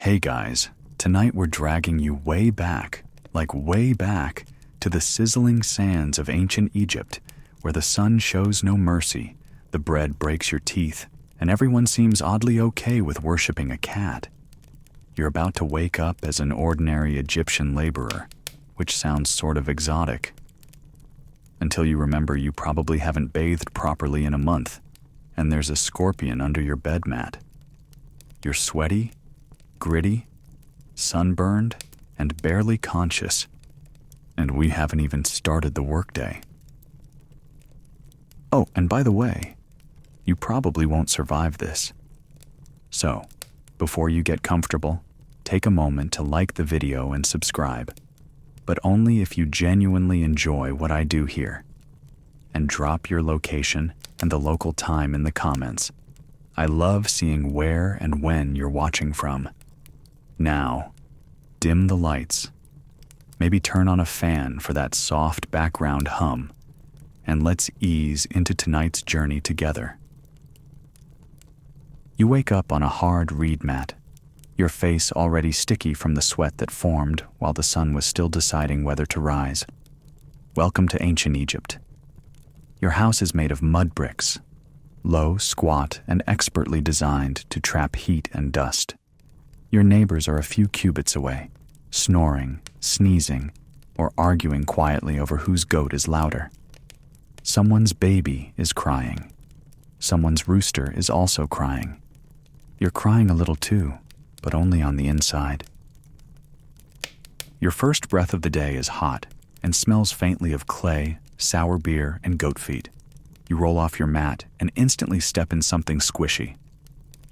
Hey guys, tonight we're dragging you way back, like way back, to the sizzling sands of ancient Egypt, where the sun shows no mercy, the bread breaks your teeth, and everyone seems oddly okay with worshipping a cat. You're about to wake up as an ordinary Egyptian laborer, which sounds sort of exotic, until you remember you probably haven't bathed properly in a month, and there's a scorpion under your bed mat. You're sweaty, gritty, sunburned, and barely conscious, and we haven't even started the workday. Oh, and by the way, you probably won't survive this. So, before you get comfortable, take a moment to like the video and subscribe, but only if you genuinely enjoy what I do here. And drop your location and the local time in the comments. I love seeing where and when you're watching from. Now, dim the lights. Maybe turn on a fan for that soft background hum, and let's ease into tonight's journey together. You wake up on a hard reed mat, your face already sticky from the sweat that formed while the sun was still deciding whether to rise. Welcome to ancient Egypt. Your house is made of mud bricks, low, squat, and expertly designed to trap heat and dust. Your neighbors are a few cubits away, snoring, sneezing, or arguing quietly over whose goat is louder. Someone's baby is crying. Someone's rooster is also crying. You're crying a little too, but only on the inside. Your first breath of the day is hot and smells faintly of clay, sour beer, and goat feet. You roll off your mat and instantly step in something squishy.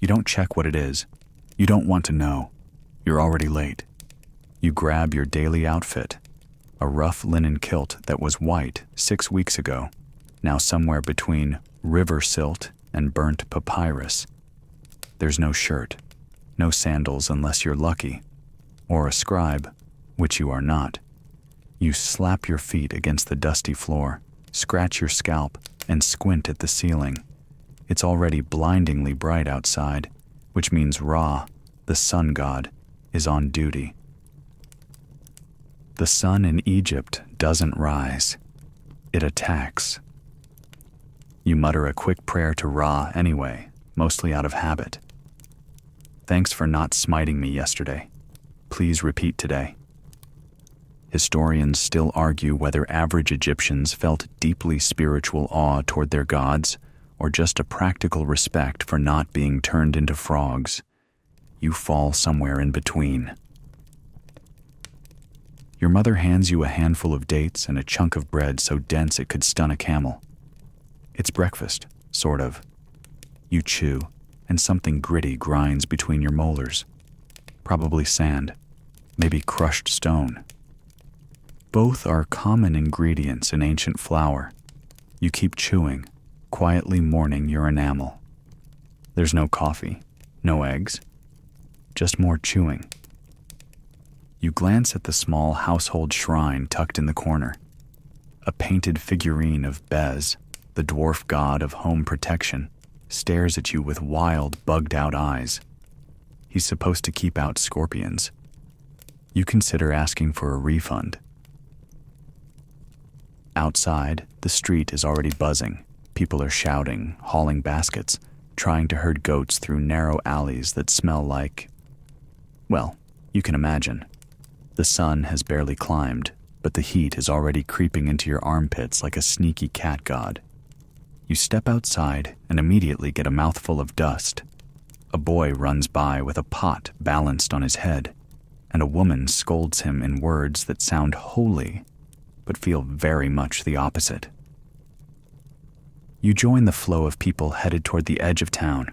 You don't check what it is. You don't want to know. You're already late. You grab your daily outfit, a rough linen kilt that was white 6 weeks ago, now somewhere between river silt and burnt papyrus. There's no shirt, no sandals unless you're lucky, or a scribe, which you are not. You slap your feet against the dusty floor, scratch your scalp, and squint at the ceiling. It's already blindingly bright outside, which means Ra, the sun god, is on duty. The sun in Egypt doesn't rise. It attacks. You mutter a quick prayer to Ra anyway, mostly out of habit. Thanks for not smiting me yesterday. Please repeat today. Historians still argue whether average Egyptians felt deeply spiritual awe toward their gods or just a practical respect for not being turned into frogs. You fall somewhere in between. Your mother hands you a handful of dates and a chunk of bread so dense it could stun a camel. It's breakfast, sort of. You chew, and something gritty grinds between your molars. Probably sand, maybe crushed stone. Both are common ingredients in ancient flour. You keep chewing, quietly mourning your enamel. There's no coffee, no eggs, just more chewing. You glance at the small household shrine tucked in the corner. A painted figurine of Bez, the dwarf god of home protection, stares at you with wild, bugged-out eyes. He's supposed to keep out scorpions. You consider asking for a refund. Outside, the street is already buzzing. People are shouting, hauling baskets, trying to herd goats through narrow alleys that smell like... well, you can imagine. The sun has barely climbed, but the heat is already creeping into your armpits like a sneaky cat god. You step outside and immediately get a mouthful of dust. A boy runs by with a pot balanced on his head, and a woman scolds him in words that sound holy, but feel very much the opposite. You join the flow of people headed toward the edge of town,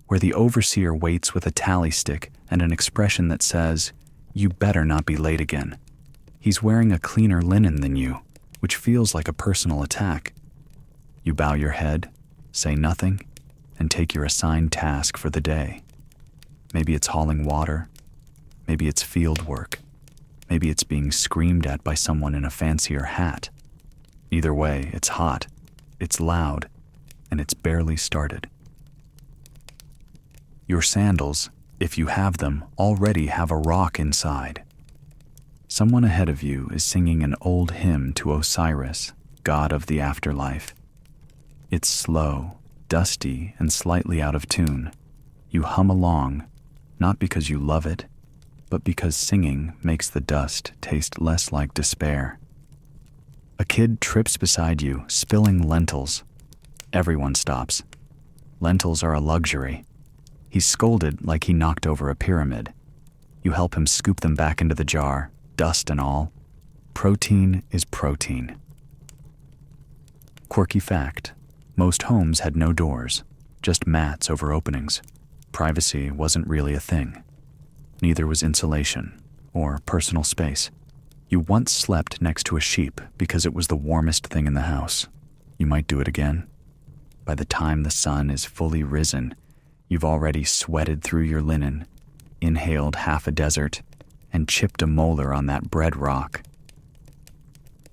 where the overseer waits with a tally stick and an expression that says, "You better not be late again." He's wearing a cleaner linen than you, which feels like a personal attack. You bow your head, say nothing, and take your assigned task for the day. Maybe it's hauling water. Maybe it's field work. Maybe it's being screamed at by someone in a fancier hat. Either way, it's hot, it's loud, and it's barely started. Your sandals, if you have them, already have a rock inside. Someone ahead of you is singing an old hymn to Osiris, god of the afterlife. It's slow, dusty, and slightly out of tune. You hum along, not because you love it, but because singing makes the dust taste less like despair. A kid trips beside you, spilling lentils. Everyone stops. Lentils are a luxury. He's scolded like he knocked over a pyramid. You help him scoop them back into the jar, dust and all. Protein is protein. Quirky fact: most homes had no doors, just mats over openings. Privacy wasn't really a thing. Neither was insulation or personal space. You once slept next to a sheep because it was the warmest thing in the house. You might do it again. By the time the sun is fully risen, you've already sweated through your linen, inhaled half a desert, and chipped a molar on that bread rock.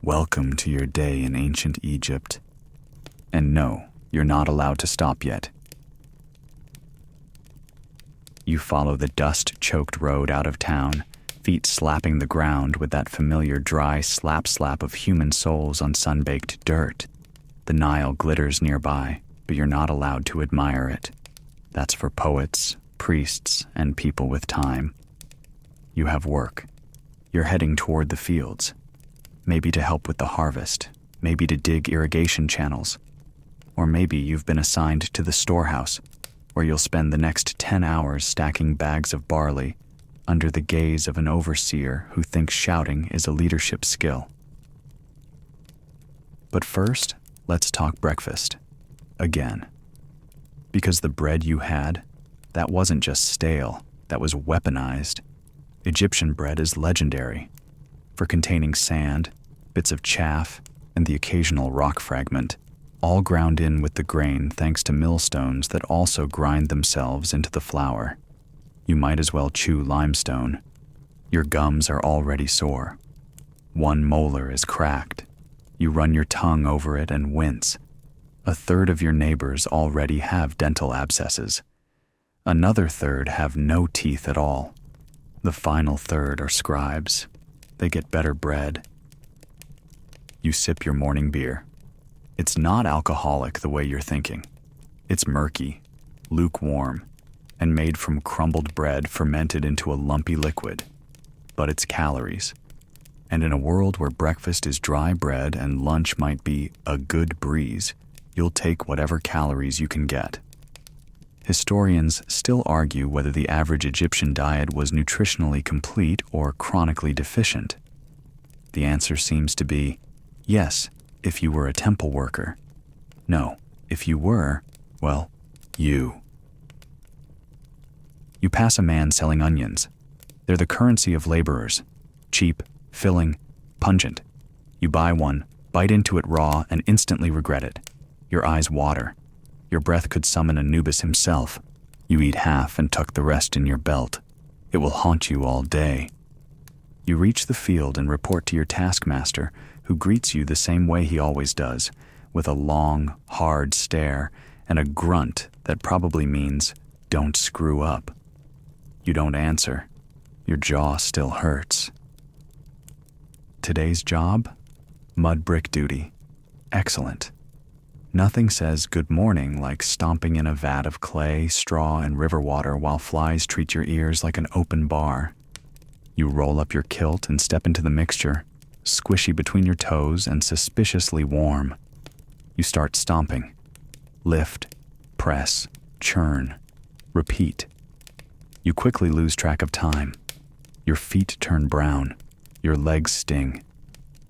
Welcome to your day in ancient Egypt. And no, you're not allowed to stop yet. You follow the dust-choked road out of town, feet slapping the ground with that familiar dry slap-slap of human soles on sun-baked dirt. The Nile glitters nearby, but you're not allowed to admire it. That's for poets, priests, and people with time. You have work. You're heading toward the fields. Maybe to help with the harvest, maybe to dig irrigation channels. Or maybe you've been assigned to the storehouse, where you'll spend the next 10 hours stacking bags of barley under the gaze of an overseer who thinks shouting is a leadership skill. But first, let's talk breakfast. Again. Because the bread you had, that wasn't just stale, that was weaponized. Egyptian bread is legendary for containing sand, bits of chaff, and the occasional rock fragment, all ground in with the grain thanks to millstones that also grind themselves into the flour. You might as well chew limestone. Your gums are already sore. One molar is cracked. You run your tongue over it and wince. A third of your neighbors already have dental abscesses. Another third have no teeth at all. The final third are scribes. They get better bread. You sip your morning beer. It's not alcoholic the way you're thinking. It's murky, lukewarm, and made from crumbled bread fermented into a lumpy liquid. But it's calories. And in a world where breakfast is dry bread and lunch might be a good breeze, you'll take whatever calories you can get. Historians still argue whether the average Egyptian diet was nutritionally complete or chronically deficient. The answer seems to be yes, if you were a temple worker. No, if you were, well, you. You pass a man selling onions. They're the currency of laborers. Cheap, filling, pungent. You buy one, bite into it raw, and instantly regret it. Your eyes water. Your breath could summon Anubis himself. You eat half and tuck the rest in your belt. It will haunt you all day. You reach the field and report to your taskmaster, who greets you the same way he always does, with a long, hard stare and a grunt that probably means, "Don't screw up." You don't answer. Your jaw still hurts. Today's job? Mud brick duty. Excellent. Nothing says good morning like stomping in a vat of clay, straw, and river water while flies treat your ears like an open bar. You roll up your kilt and step into the mixture, squishy between your toes and suspiciously warm. You start stomping. Lift, press, churn, repeat. You quickly lose track of time. Your feet turn brown. Your legs sting.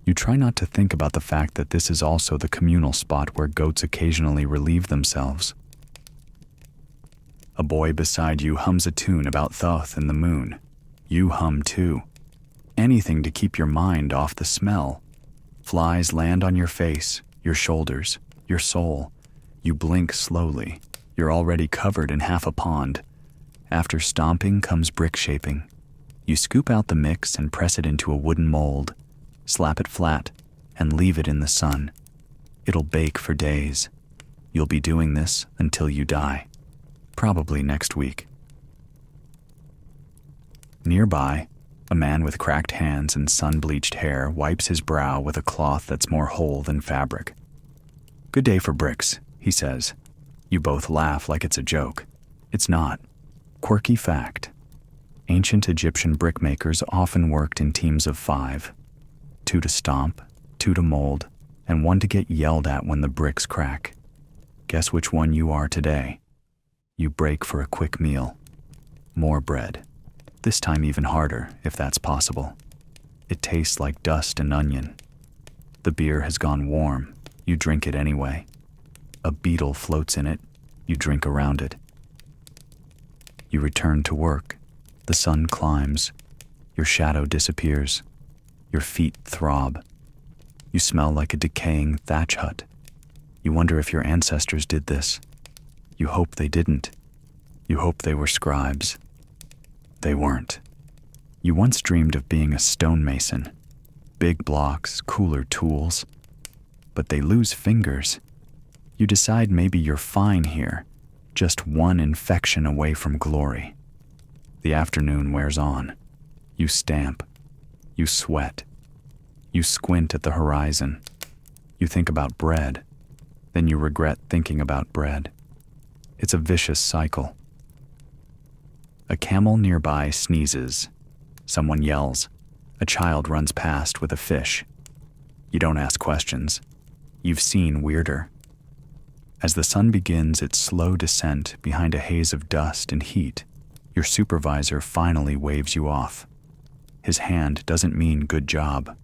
You try not to think about the fact that this is also the communal spot where goats occasionally relieve themselves. A boy beside you hums a tune about Thoth and the moon. You hum too. Anything to keep your mind off the smell. Flies land on your face, your shoulders, your soul. You blink slowly. You're already covered in half a pond. After stomping comes brick shaping. You scoop out the mix and press it into a wooden mold. Slap it flat, and leave it in the sun. It'll bake for days. You'll be doing this until you die. Probably next week. Nearby, a man with cracked hands and sun-bleached hair wipes his brow with a cloth that's more whole than fabric. "Good day for bricks," he says. You both laugh like it's a joke. It's not. Quirky fact. Ancient Egyptian brickmakers often worked in teams of 5. 2 to stomp, 2 to mold, and 1 to get yelled at when the bricks crack. Guess which one you are today? You break for a quick meal. More bread. This time even harder, if that's possible. It tastes like dust and onion. The beer has gone warm. You drink it anyway. A beetle floats in it. You drink around it. You return to work. The sun climbs. Your shadow disappears. Your feet throb. You smell like a decaying thatch hut. You wonder if your ancestors did this. You hope they didn't. You hope they were scribes. They weren't. You once dreamed of being a stonemason. Big blocks, cooler tools. But they lose fingers. You decide maybe you're fine here, just one infection away from glory. The afternoon wears on. You stamp. You sweat. You squint at the horizon. You think about bread. Then you regret thinking about bread. It's a vicious cycle. A camel nearby sneezes. Someone yells. A child runs past with a fish. You don't ask questions. You've seen weirder. As the sun begins its slow descent behind a haze of dust and heat, your supervisor finally waves you off. His hand doesn't mean good job.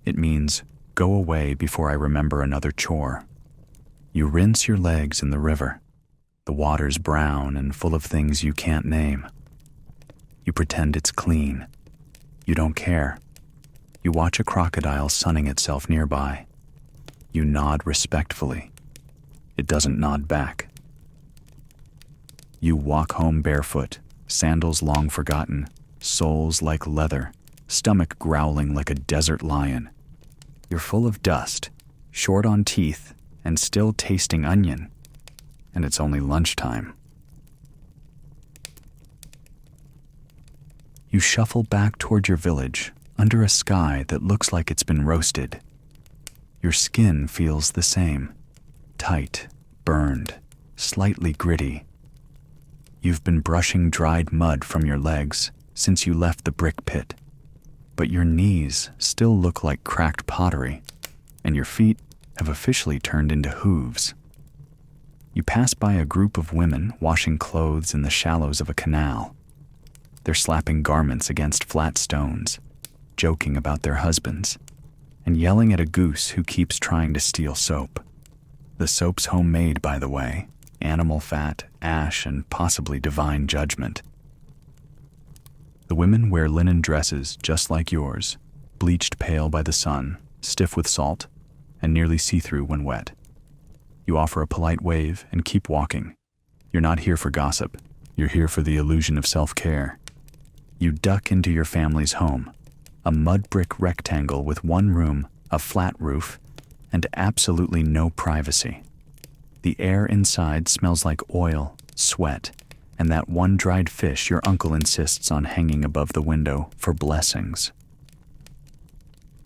It means go away before I remember another chore. You rinse your legs in the river. The water's brown and full of things you can't name. You pretend it's clean. You don't care. You watch a crocodile sunning itself nearby. You nod respectfully. It doesn't nod back. You walk home barefoot, sandals long forgotten, soles like leather, stomach growling like a desert lion. You're full of dust, short on teeth, and still tasting onion. And it's only lunchtime. You shuffle back toward your village, under a sky that looks like it's been roasted. Your skin feels the same. Tight, burned, slightly gritty. You've been brushing dried mud from your legs since you left the brick pit, but your knees still look like cracked pottery, and your feet have officially turned into hooves. You pass by a group of women washing clothes in the shallows of a canal. They're slapping garments against flat stones, joking about their husbands, and yelling at a goose who keeps trying to steal soap. The soap's homemade, by the way, animal fat, ash, and possibly divine judgment. The women wear linen dresses just like yours, bleached pale by the sun, stiff with salt, and nearly see-through when wet. You offer a polite wave and keep walking. You're not here for gossip. You're here for the illusion of self-care. You duck into your family's home, a mud brick rectangle with one room, a flat roof, and absolutely no privacy. The air inside smells like oil, sweat, and that one dried fish your uncle insists on hanging above the window for blessings.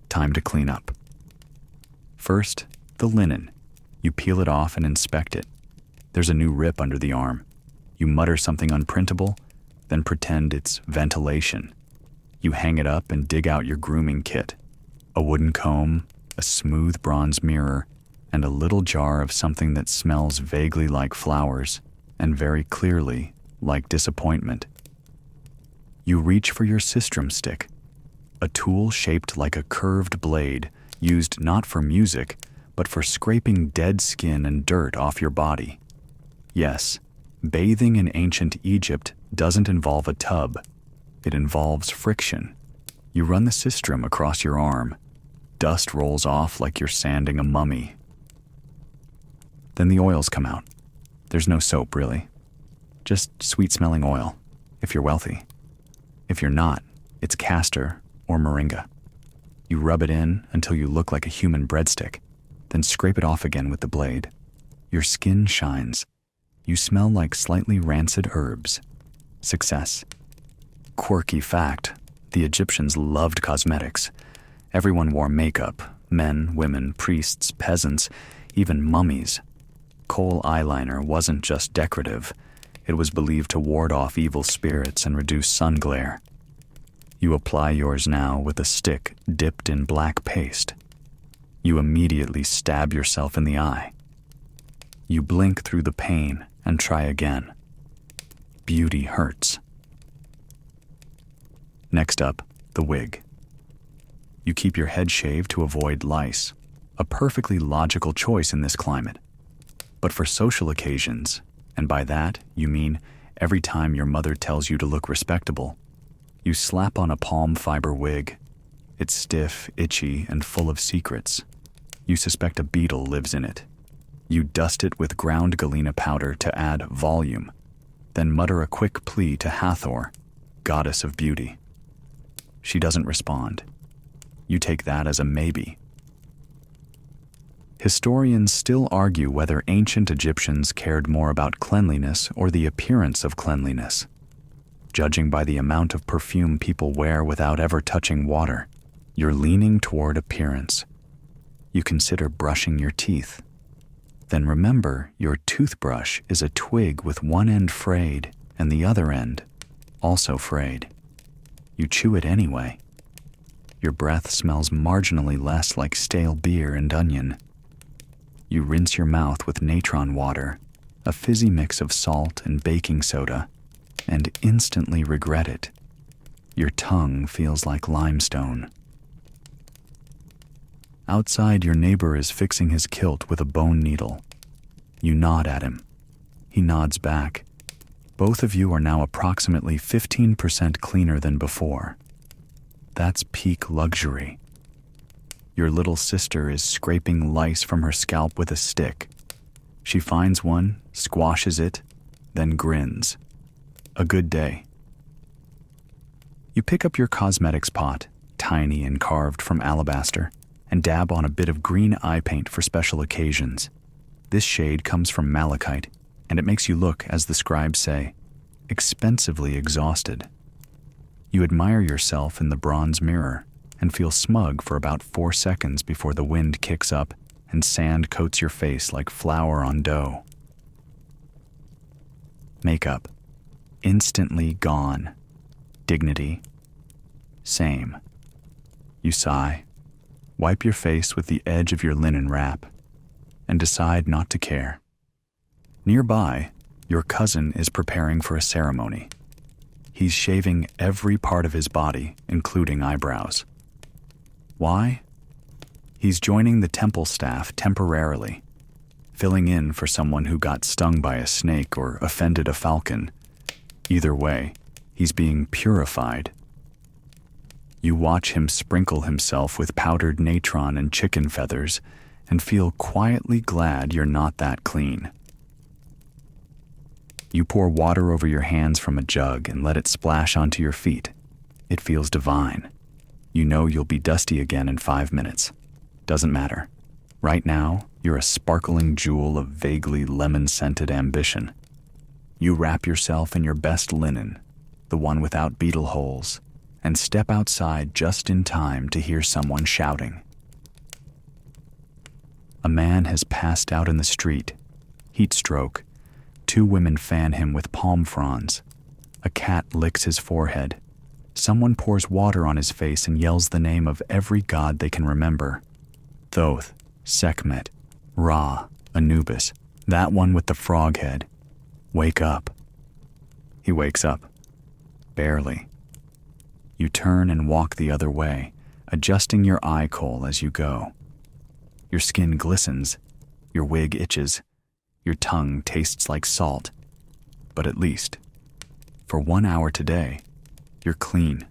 Time to clean up. First, the linen. You peel it off and inspect it. There's a new rip under the arm. You mutter something unprintable, then pretend it's ventilation. You hang it up and dig out your grooming kit. A wooden comb, a smooth bronze mirror, and a little jar of something that smells vaguely like flowers and very clearly like disappointment. You reach for your sistrum stick, a tool shaped like a curved blade used not for music, but for scraping dead skin and dirt off your body. Yes, bathing in ancient Egypt doesn't involve a tub. It involves friction. You run the sistrum across your arm. Dust rolls off like you're sanding a mummy. Then the oils come out. There's no soap, really. Just sweet-smelling oil, if you're wealthy. If you're not, it's castor or moringa. You rub it in until you look like a human breadstick, then scrape it off again with the blade. Your skin shines. You smell like slightly rancid herbs. Success. Quirky fact, the Egyptians loved cosmetics. Everyone wore makeup, men, women, priests, peasants, even mummies. Kohl eyeliner wasn't just decorative, it was believed to ward off evil spirits and reduce sun glare. You apply yours now with a stick dipped in black paste. You immediately stab yourself in the eye. You blink through the pain and try again. Beauty hurts. Next up, the wig. You keep your head shaved to avoid lice, a perfectly logical choice in this climate. But for social occasions, and by that you mean every time your mother tells you to look respectable, you slap on a palm fiber wig. It's stiff, itchy, and full of secrets. You suspect a beetle lives in it. You dust it with ground galena powder to add volume, then mutter a quick plea to Hathor, goddess of beauty. She doesn't respond. You take that as a maybe. Historians still argue whether ancient Egyptians cared more about cleanliness or the appearance of cleanliness. Judging by the amount of perfume people wear without ever touching water, you're leaning toward appearance. You consider brushing your teeth. Then remember, your toothbrush is a twig with one end frayed and the other end also frayed. You chew it anyway. Your breath smells marginally less like stale beer and onion. You rinse your mouth with natron water, a fizzy mix of salt and baking soda, and instantly regret it. Your tongue feels like limestone. Outside, your neighbor is fixing his kilt with a bone needle. You nod at him. He nods back. Both of you are now approximately 15% cleaner than before. That's peak luxury. Your little sister is scraping lice from her scalp with a stick. She finds one, squashes it, then grins. A good day. You pick up your cosmetics pot, tiny and carved from alabaster, and dab on a bit of green eye paint for special occasions. This shade comes from malachite, and it makes you look, as the scribes say, expensively exhausted. You admire yourself in the bronze mirror and feel smug for about 4 seconds before the wind kicks up and sand coats your face like flour on dough. Makeup. Instantly gone. Dignity. Same. You sigh, wipe your face with the edge of your linen wrap, and decide not to care. Nearby, your cousin is preparing for a ceremony. He's shaving every part of his body, including eyebrows. Why? He's joining the temple staff temporarily, filling in for someone who got stung by a snake or offended a falcon. Either way, he's being purified. You watch him sprinkle himself with powdered natron and chicken feathers and feel quietly glad you're not that clean. You pour water over your hands from a jug and let it splash onto your feet. It feels divine. You know you'll be dusty again in 5 minutes. Doesn't matter. Right now, you're a sparkling jewel of vaguely lemon-scented ambition. You wrap yourself in your best linen, the one without beetle holes, and step outside just in time to hear someone shouting. A man has passed out in the street. Heat stroke. 2 women fan him with palm fronds. A cat licks his forehead. Someone pours water on his face and yells the name of every god they can remember. Thoth, Sekhmet, Ra, Anubis, that one with the frog head. Wake up. He wakes up. Barely. You turn and walk the other way, adjusting your eye kohl as you go. Your skin glistens. Your wig itches. Your tongue tastes like salt. But at least, for 1 hour today, you're clean.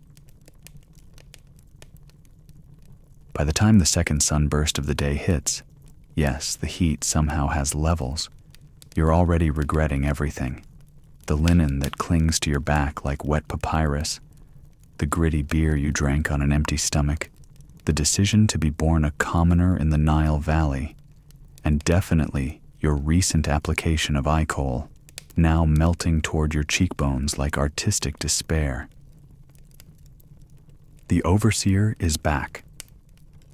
By the time the second sunburst of the day hits, yes, the heat somehow has levels, you're already regretting everything. The linen that clings to your back like wet papyrus, the gritty beer you drank on an empty stomach, the decision to be born a commoner in the Nile Valley, and definitely your recent application of eye kohl, now melting toward your cheekbones like artistic despair. The overseer is back.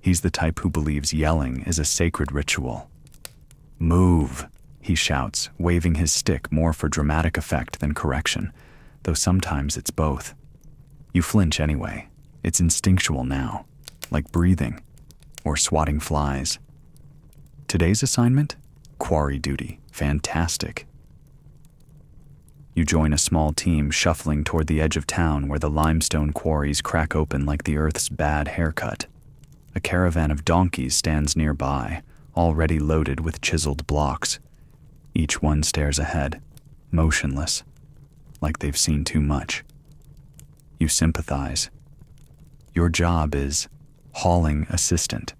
He's the type who believes yelling is a sacred ritual. "Move," he shouts, waving his stick more for dramatic effect than correction, though sometimes it's both. You flinch anyway. It's instinctual now, like breathing or swatting flies. Today's assignment? Quarry duty. Fantastic. You join a small team shuffling toward the edge of town where the limestone quarries crack open like the earth's bad haircut. A caravan of donkeys stands nearby, already loaded with chiseled blocks. Each one stares ahead, motionless, like they've seen too much. You sympathize. Your job is hauling assistant.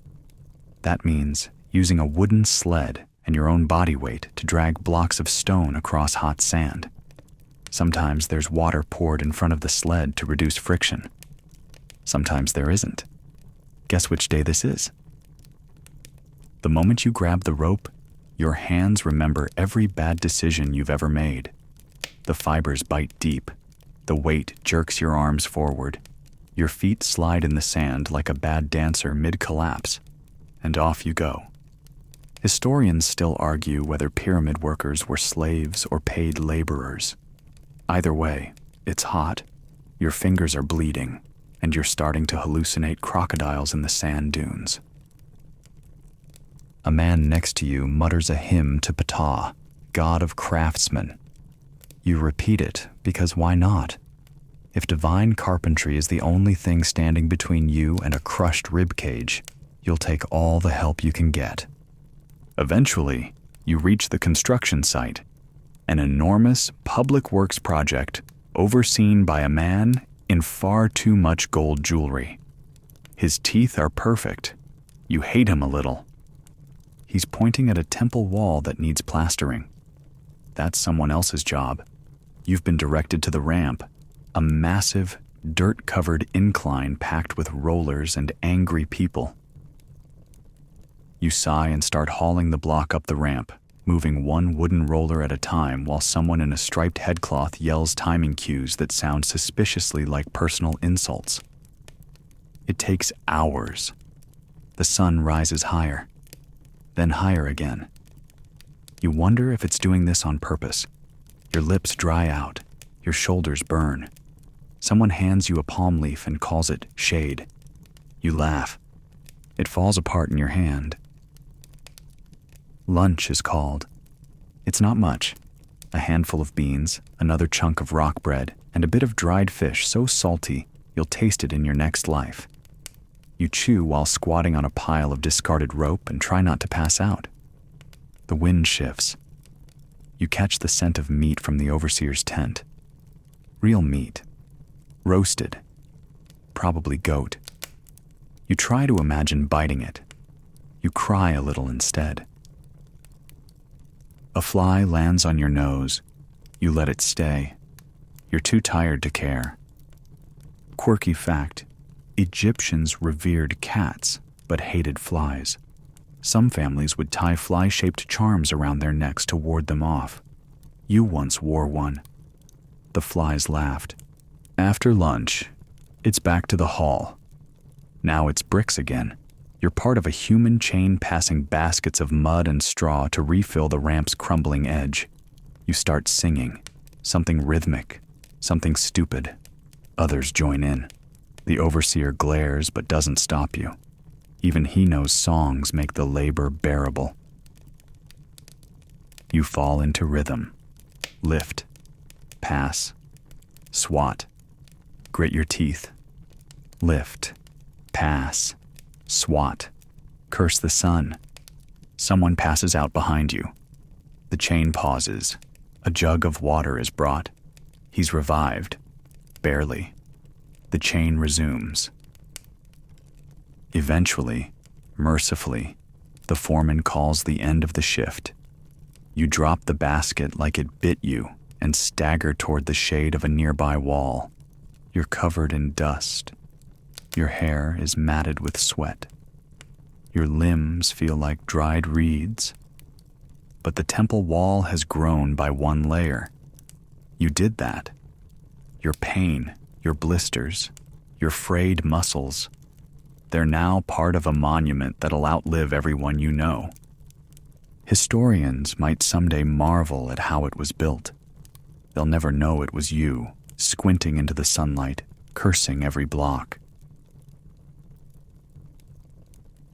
That means using a wooden sled and your own body weight to drag blocks of stone across hot sand. Sometimes there's water poured in front of the sled to reduce friction. Sometimes there isn't. Guess which day this is? The moment you grab the rope, your hands remember every bad decision you've ever made. The fibers bite deep. The weight jerks your arms forward. Your feet slide in the sand like a bad dancer mid-collapse. And off you go. Historians still argue whether pyramid workers were slaves or paid laborers. Either way, it's hot, your fingers are bleeding, and you're starting to hallucinate crocodiles in the sand dunes. A man next to you mutters a hymn to Ptah, god of craftsmen. You repeat it because why not? If divine carpentry is the only thing standing between you and a crushed rib cage, you'll take all the help you can get. Eventually, you reach the construction site, an enormous public works project overseen by a man in far too much gold jewelry. His teeth are perfect. You hate him a little. He's pointing at a temple wall that needs plastering. That's someone else's job. You've been directed to the ramp, a massive, dirt-covered incline packed with rollers and angry people. You sigh and start hauling the block up the ramp, moving one wooden roller at a time while someone in a striped headcloth yells timing cues that sound suspiciously like personal insults. It takes hours. The sun rises higher, then higher again. You wonder if it's doing this on purpose. Your lips dry out, your shoulders burn. Someone hands you a palm leaf and calls it shade. You laugh. It falls apart in your hand. Lunch is called. It's not much. A handful of beans, another chunk of rock bread, and a bit of dried fish so salty you'll taste it in your next life. You chew while squatting on a pile of discarded rope and try not to pass out. The wind shifts. You catch the scent of meat from the overseer's tent. Real meat. Roasted. Probably goat. You try to imagine biting it. You cry a little instead. A fly lands on your nose. You let it stay. You're too tired to care. Quirky fact, Egyptians revered cats, but hated flies. Some families would tie fly-shaped charms around their necks to ward them off. You once wore one. The flies laughed. After lunch, it's back to the hall. Now it's bricks again. You're part of a human chain passing baskets of mud and straw to refill the ramp's crumbling edge. You start singing, something rhythmic, something stupid. Others join in. The overseer glares but doesn't stop you. Even he knows songs make the labor bearable. You fall into rhythm. Lift, pass, swat, grit your teeth. Lift, pass, swat, curse the sun. Someone passes out behind you. The chain pauses. A jug of water is brought. He's revived. Barely. The chain resumes. Eventually, mercifully, the foreman calls the end of the shift. You drop the basket like it bit you and stagger toward the shade of a nearby wall. You're covered in dust. Your hair is matted with sweat. Your limbs feel like dried reeds. But the temple wall has grown by one layer. You did that. Your pain, your blisters, your frayed muscles. They're now part of a monument that'll outlive everyone you know. Historians might someday marvel at how it was built. They'll never know it was you, squinting into the sunlight, cursing every block.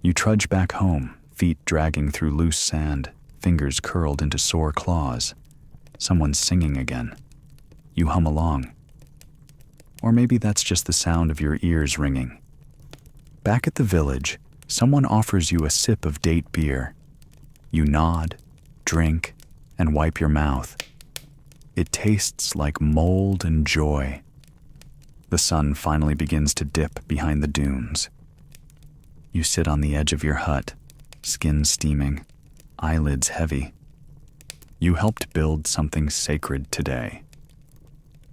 You trudge back home, feet dragging through loose sand, fingers curled into sore claws. Someone's singing again. You hum along. Or maybe that's just the sound of your ears ringing. Back at the village, someone offers you a sip of date beer. You nod, drink, and wipe your mouth. It tastes like mold and joy. The sun finally begins to dip behind the dunes. You sit on the edge of your hut, skin steaming, eyelids heavy. You helped build something sacred today.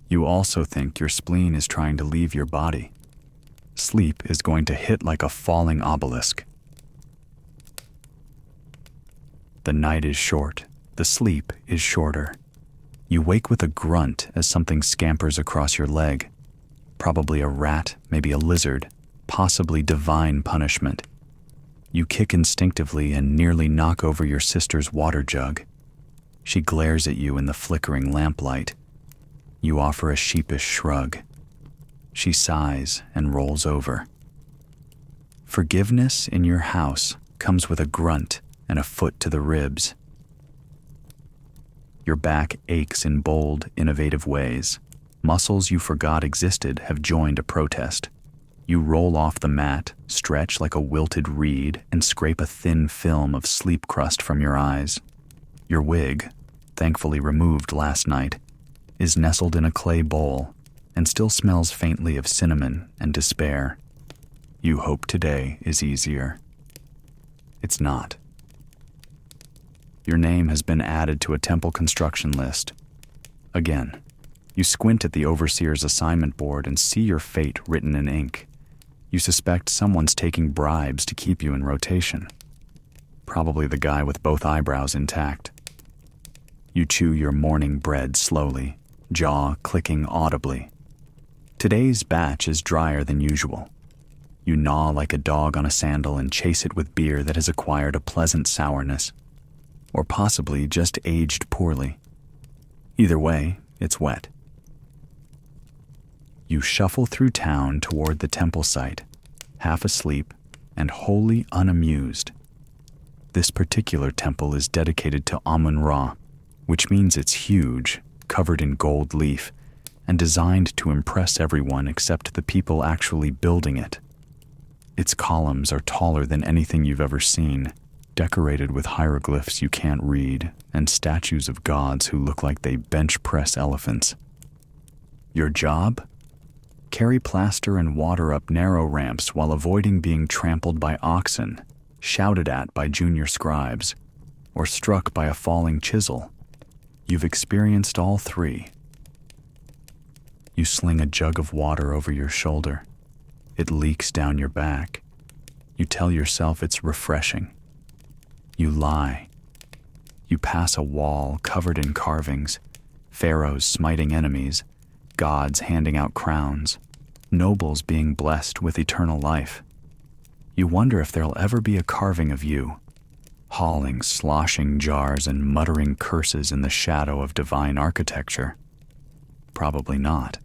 You also think your spleen is trying to leave your body. Sleep is going to hit like a falling obelisk. The night is short, the sleep is shorter. You wake with a grunt as something scampers across your leg. Probably a rat, maybe a lizard, possibly divine punishment. You kick instinctively and nearly knock over your sister's water jug. She glares at you in the flickering lamplight. You offer a sheepish shrug. She sighs and rolls over. Forgiveness in your house comes with a grunt and a foot to the ribs. Your back aches in bold, innovative ways. Muscles you forgot existed have joined a protest. You roll off the mat, stretch like a wilted reed, and scrape a thin film of sleep crust from your eyes. Your wig, thankfully removed last night, is nestled in a clay bowl and still smells faintly of cinnamon and despair. You hope today is easier. It's not. Your name has been added to a temple construction list. Again, you squint at the overseer's assignment board and see your fate written in ink. You suspect someone's taking bribes to keep you in rotation. Probably the guy with both eyebrows intact. You chew your morning bread slowly, jaw clicking audibly. Today's batch is drier than usual. You gnaw like a dog on a sandal and chase it with beer that has acquired a pleasant sourness. Or possibly just aged poorly. Either way, it's wet. You shuffle through town toward the temple site, half asleep and wholly unamused. This particular temple is dedicated to Amun-Ra, which means it's huge, covered in gold leaf, and designed to impress everyone except the people actually building it. Its columns are taller than anything you've ever seen, decorated with hieroglyphs you can't read, and statues of gods who look like they bench press elephants. Your job? Carry plaster and water up narrow ramps while avoiding being trampled by oxen, shouted at by junior scribes, or struck by a falling chisel. You've experienced all three. You sling a jug of water over your shoulder. It leaks down your back. You tell yourself it's refreshing. You lie. You pass a wall covered in carvings, pharaohs smiting enemies, gods handing out crowns, nobles being blessed with eternal life. You wonder if there'll ever be a carving of you, hauling sloshing jars and muttering curses in the shadow of divine architecture. Probably not.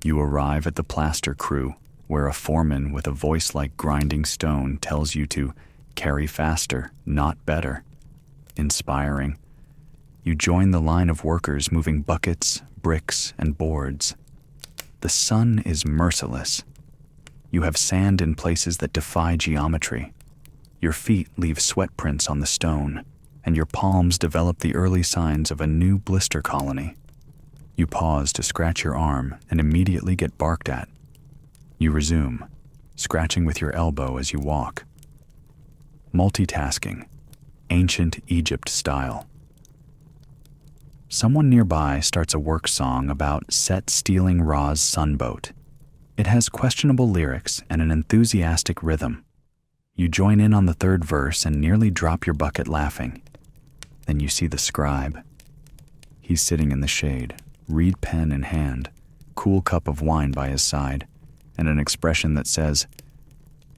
You arrive at the plaster crew, where a foreman with a voice like grinding stone tells you to carry faster, not better. Inspiring. You join the line of workers moving buckets, bricks, and boards. The sun is merciless. You have sand in places that defy geometry. Your feet leave sweat prints on the stone, and your palms develop the early signs of a new blister colony. You pause to scratch your arm and immediately get barked at. You resume, scratching with your elbow as you walk. Multitasking, ancient Egypt style. Someone nearby starts a work song about Set stealing Ra's sunboat. It has questionable lyrics and an enthusiastic rhythm. You join in on the third verse and nearly drop your bucket laughing. Then you see the scribe. He's sitting in the shade, reed pen in hand, cool cup of wine by his side, and an expression that says,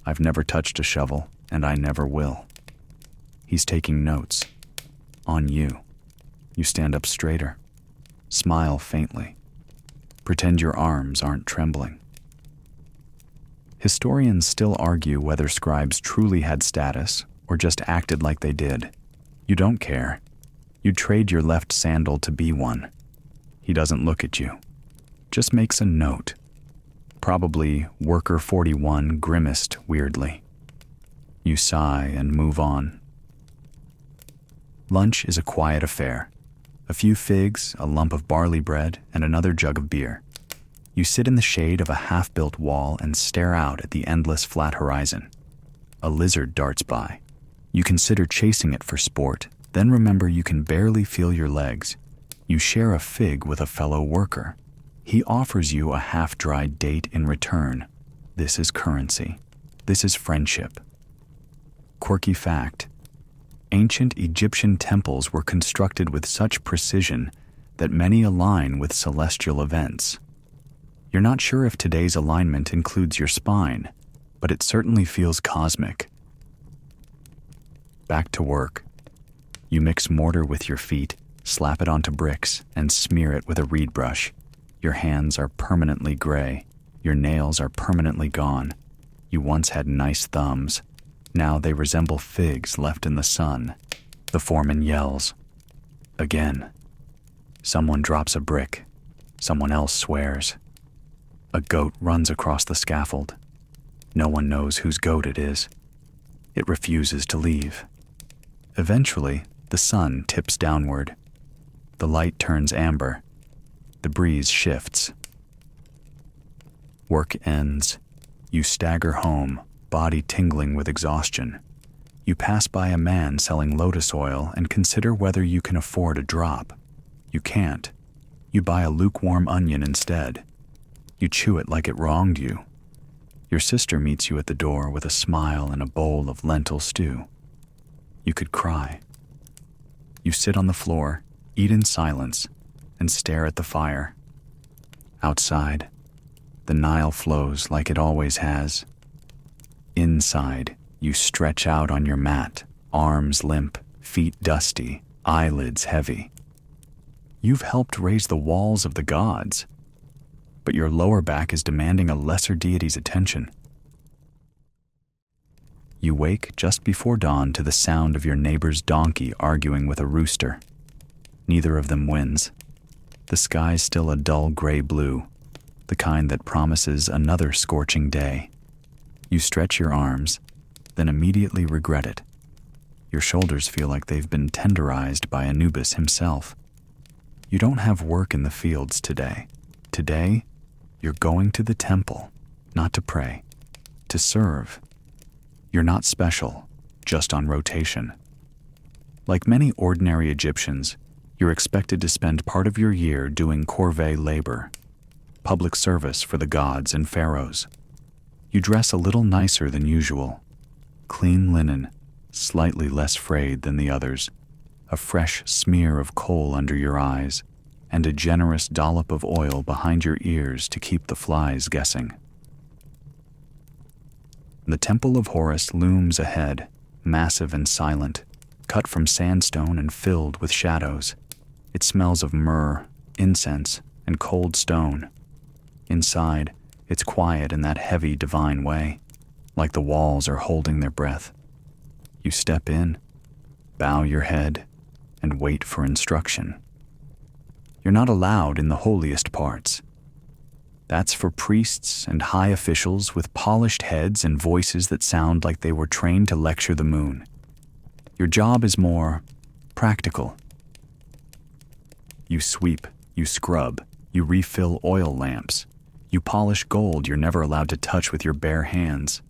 "I've never touched a shovel, and I never will." He's taking notes. On you. You stand up straighter. Smile faintly. Pretend your arms aren't trembling. Historians still argue whether scribes truly had status or just acted like they did. You don't care. You trade your left sandal to be one. He doesn't look at you. Just makes a note. Probably Worker 41 grimaced weirdly. You sigh and move on. Lunch is a quiet affair. A few figs, a lump of barley bread, and another jug of beer. You sit in the shade of a half-built wall and stare out at the endless flat horizon. A lizard darts by. You consider chasing it for sport, then remember you can barely feel your legs. You share a fig with a fellow worker. He offers you a half-dried date in return. This is currency. This is friendship. Quirky fact: ancient Egyptian temples were constructed with such precision that many align with celestial events. You're not sure if today's alignment includes your spine, but it certainly feels cosmic. Back to work. You mix mortar with your feet, slap it onto bricks, and smear it with a reed brush. Your hands are permanently gray. Your nails are permanently gone. You once had nice thumbs. Now they resemble figs left in the sun. The foreman yells. Again. Someone drops a brick. Someone else swears. A goat runs across the scaffold. No one knows whose goat it is. It refuses to leave. Eventually, the sun tips downward. The light turns amber. The breeze shifts. Work ends. You stagger home, body tingling with exhaustion. You pass by a man selling lotus oil and consider whether you can afford a drop. You can't. You buy a lukewarm onion instead. You chew it like it wronged you. Your sister meets you at the door with a smile and a bowl of lentil stew. You could cry. You sit on the floor, eat in silence, and stare at the fire. Outside, the Nile flows like it always has. Inside, you stretch out on your mat, arms limp, feet dusty, eyelids heavy. You've helped raise the walls of the gods, but your lower back is demanding a lesser deity's attention. You wake just before dawn to the sound of your neighbor's donkey arguing with a rooster. Neither of them wins. The sky's still a dull gray blue, the kind that promises another scorching day. You stretch your arms, then immediately regret it. Your shoulders feel like they've been tenderized by Anubis himself. You don't have work in the fields today. Today, you're going to the temple, not to pray, to serve. You're not special, just on rotation. Like many ordinary Egyptians, you're expected to spend part of your year doing corvée labor, public service for the gods and pharaohs. You dress a little nicer than usual. Clean linen, slightly less frayed than the others, a fresh smear of coal under your eyes, and a generous dollop of oil behind your ears to keep the flies guessing. The Temple of Horus looms ahead, massive and silent, cut from sandstone and filled with shadows. It smells of myrrh, incense, and cold stone. Inside, it's quiet in that heavy divine way, like the walls are holding their breath. You step in, bow your head, and wait for instruction. You're not allowed in the holiest parts. That's for priests and high officials with polished heads and voices that sound like they were trained to lecture the moon. Your job is more practical. You sweep, you scrub, you refill oil lamps. You polish gold you're never allowed to touch with your bare hands.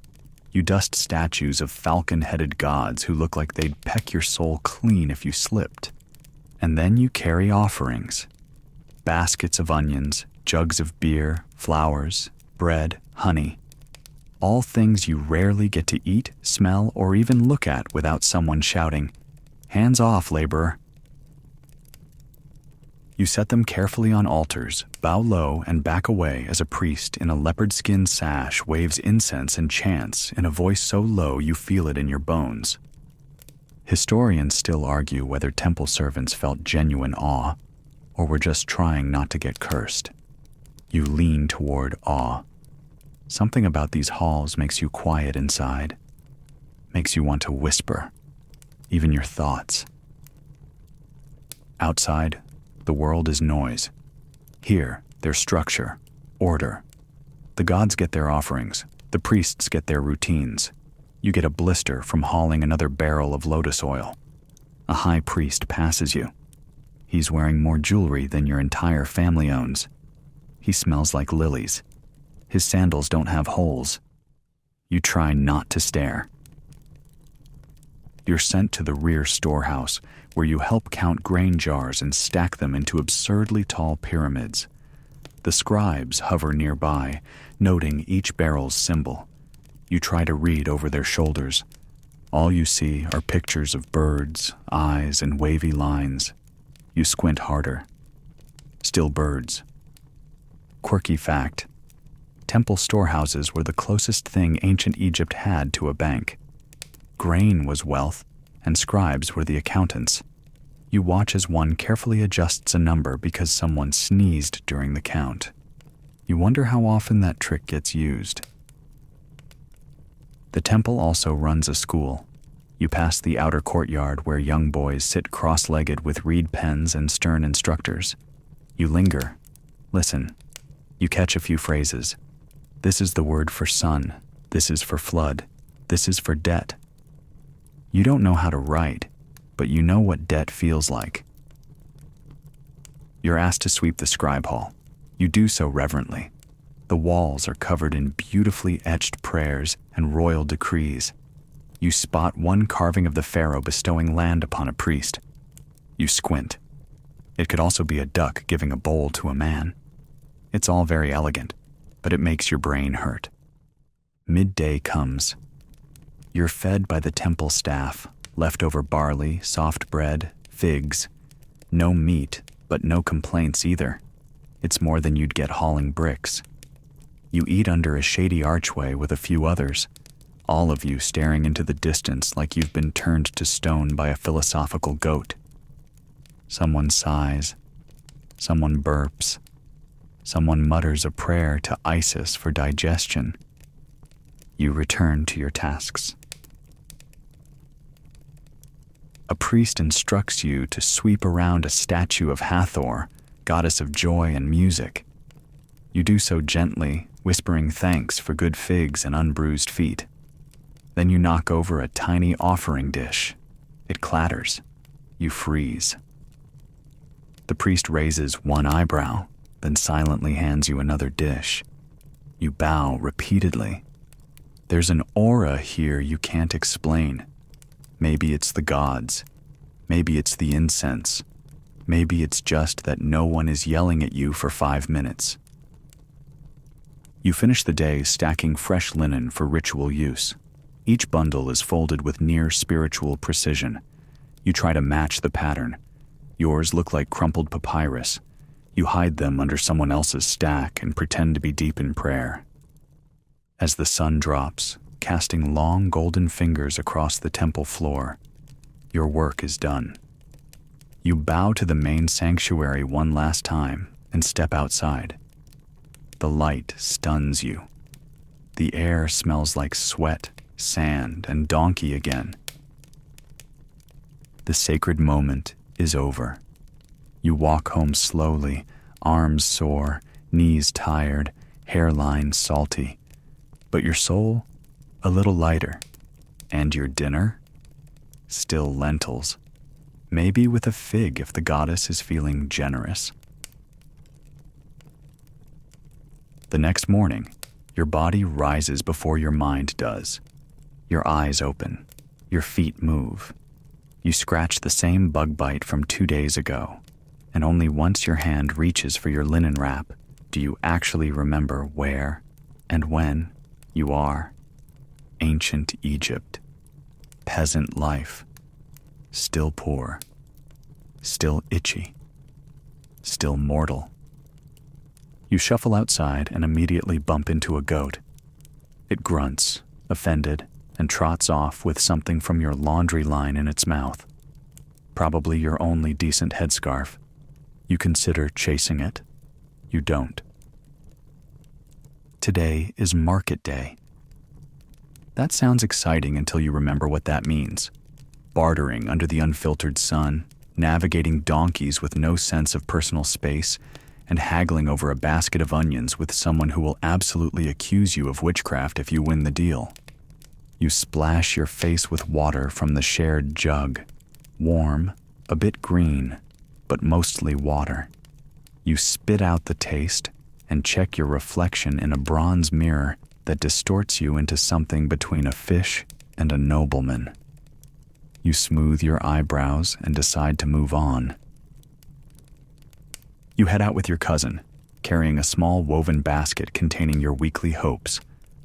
You dust statues of falcon-headed gods who look like they'd peck your soul clean if you slipped. And then you carry offerings. Baskets of onions, jugs of beer, flowers, bread, honey. All things you rarely get to eat, smell, or even look at without someone shouting, "Hands off, laborer." You set them carefully on altars, bow low and back away as a priest in a leopard skin sash waves incense and chants in a voice so low you feel it in your bones. Historians still argue whether temple servants felt genuine awe or were just trying not to get cursed. You lean toward awe. Something about these halls makes you quiet inside, makes you want to whisper, even your thoughts. Outside, the world is noise. Here, there's structure, order. The gods get their offerings, the priests get their routines. You get a blister from hauling another barrel of lotus oil. A high priest passes you. He's wearing more jewelry than your entire family owns. He smells like lilies. His sandals don't have holes. You try not to stare. You're sent to the rear storehouse, where you help count grain jars and stack them into absurdly tall pyramids. The scribes hover nearby, noting each barrel's symbol. You try to read over their shoulders. All you see are pictures of birds, eyes, and wavy lines. You squint harder. Still birds. Quirky fact: temple storehouses were the closest thing ancient Egypt had to a bank. Grain was wealth, and scribes were the accountants. You watch as one carefully adjusts a number because someone sneezed during the count. You wonder how often that trick gets used. The temple also runs a school. You pass the outer courtyard where young boys sit cross-legged with reed pens and stern instructors. You linger. Listen. You catch a few phrases. This is the word for sun. This is for flood. This is for debt. You don't know how to write, but you know what debt feels like. You're asked to sweep the scribe hall. You do so reverently. The walls are covered in beautifully etched prayers and royal decrees. You spot one carving of the pharaoh bestowing land upon a priest. You squint. It could also be a duck giving a bowl to a man. It's all very elegant, but it makes your brain hurt. Midday comes. You're fed by the temple staff, leftover barley, soft bread, figs. No meat, but no complaints either. It's more than you'd get hauling bricks. You eat under a shady archway with a few others, all of you staring into the distance like you've been turned to stone by a philosophical goat. Someone sighs. Someone burps. Someone mutters a prayer to Isis for digestion. You return to your tasks. A priest instructs you to sweep around a statue of Hathor, goddess of joy and music. You do so gently, whispering thanks for good figs and unbruised feet. Then you knock over a tiny offering dish. It clatters. You freeze. The priest raises one eyebrow, then silently hands you another dish. You bow repeatedly. There's an aura here you can't explain. Maybe it's the gods. Maybe it's the incense. Maybe it's just that no one is yelling at you for 5 minutes. You finish the day stacking fresh linen for ritual use. Each bundle is folded with near spiritual precision. You try to match the pattern. Yours look like crumpled papyrus. You hide them under someone else's stack and pretend to be deep in prayer. As the sun drops, casting long golden fingers across the temple floor, your work is done. You bow to the main sanctuary one last time and step outside. The light stuns you. The air smells like sweat, sand, and donkey again. The sacred moment is over. You walk home slowly, arms sore, knees tired, hairline salty. But your soul, a little lighter. And your dinner? Still lentils. Maybe with a fig if the goddess is feeling generous. The next morning, your body rises before your mind does. Your eyes open. Your feet move. You scratch the same bug bite from 2 days ago, and only once your hand reaches for your linen wrap do you actually remember where and when you are. Ancient Egypt. Peasant life. Still poor. Still itchy. still mortal. You shuffle outside and immediately bump into a goat. It grunts, offended, and trots off with something from your laundry line in its mouth. Probably your only decent headscarf. You consider chasing it. You don't. Today is market day. That sounds exciting until you remember what that means. Bartering under the unfiltered sun, navigating donkeys with no sense of personal space, and haggling over a basket of onions with someone who will absolutely accuse you of witchcraft if you win the deal. You splash your face with water from the shared jug, warm, a bit green, but mostly water. You spit out the taste and check your reflection in a bronze mirror that distorts you into something between a fish and a nobleman. You smooth your eyebrows and decide to move on. You head out with your cousin, carrying a small woven basket containing your weekly hopes,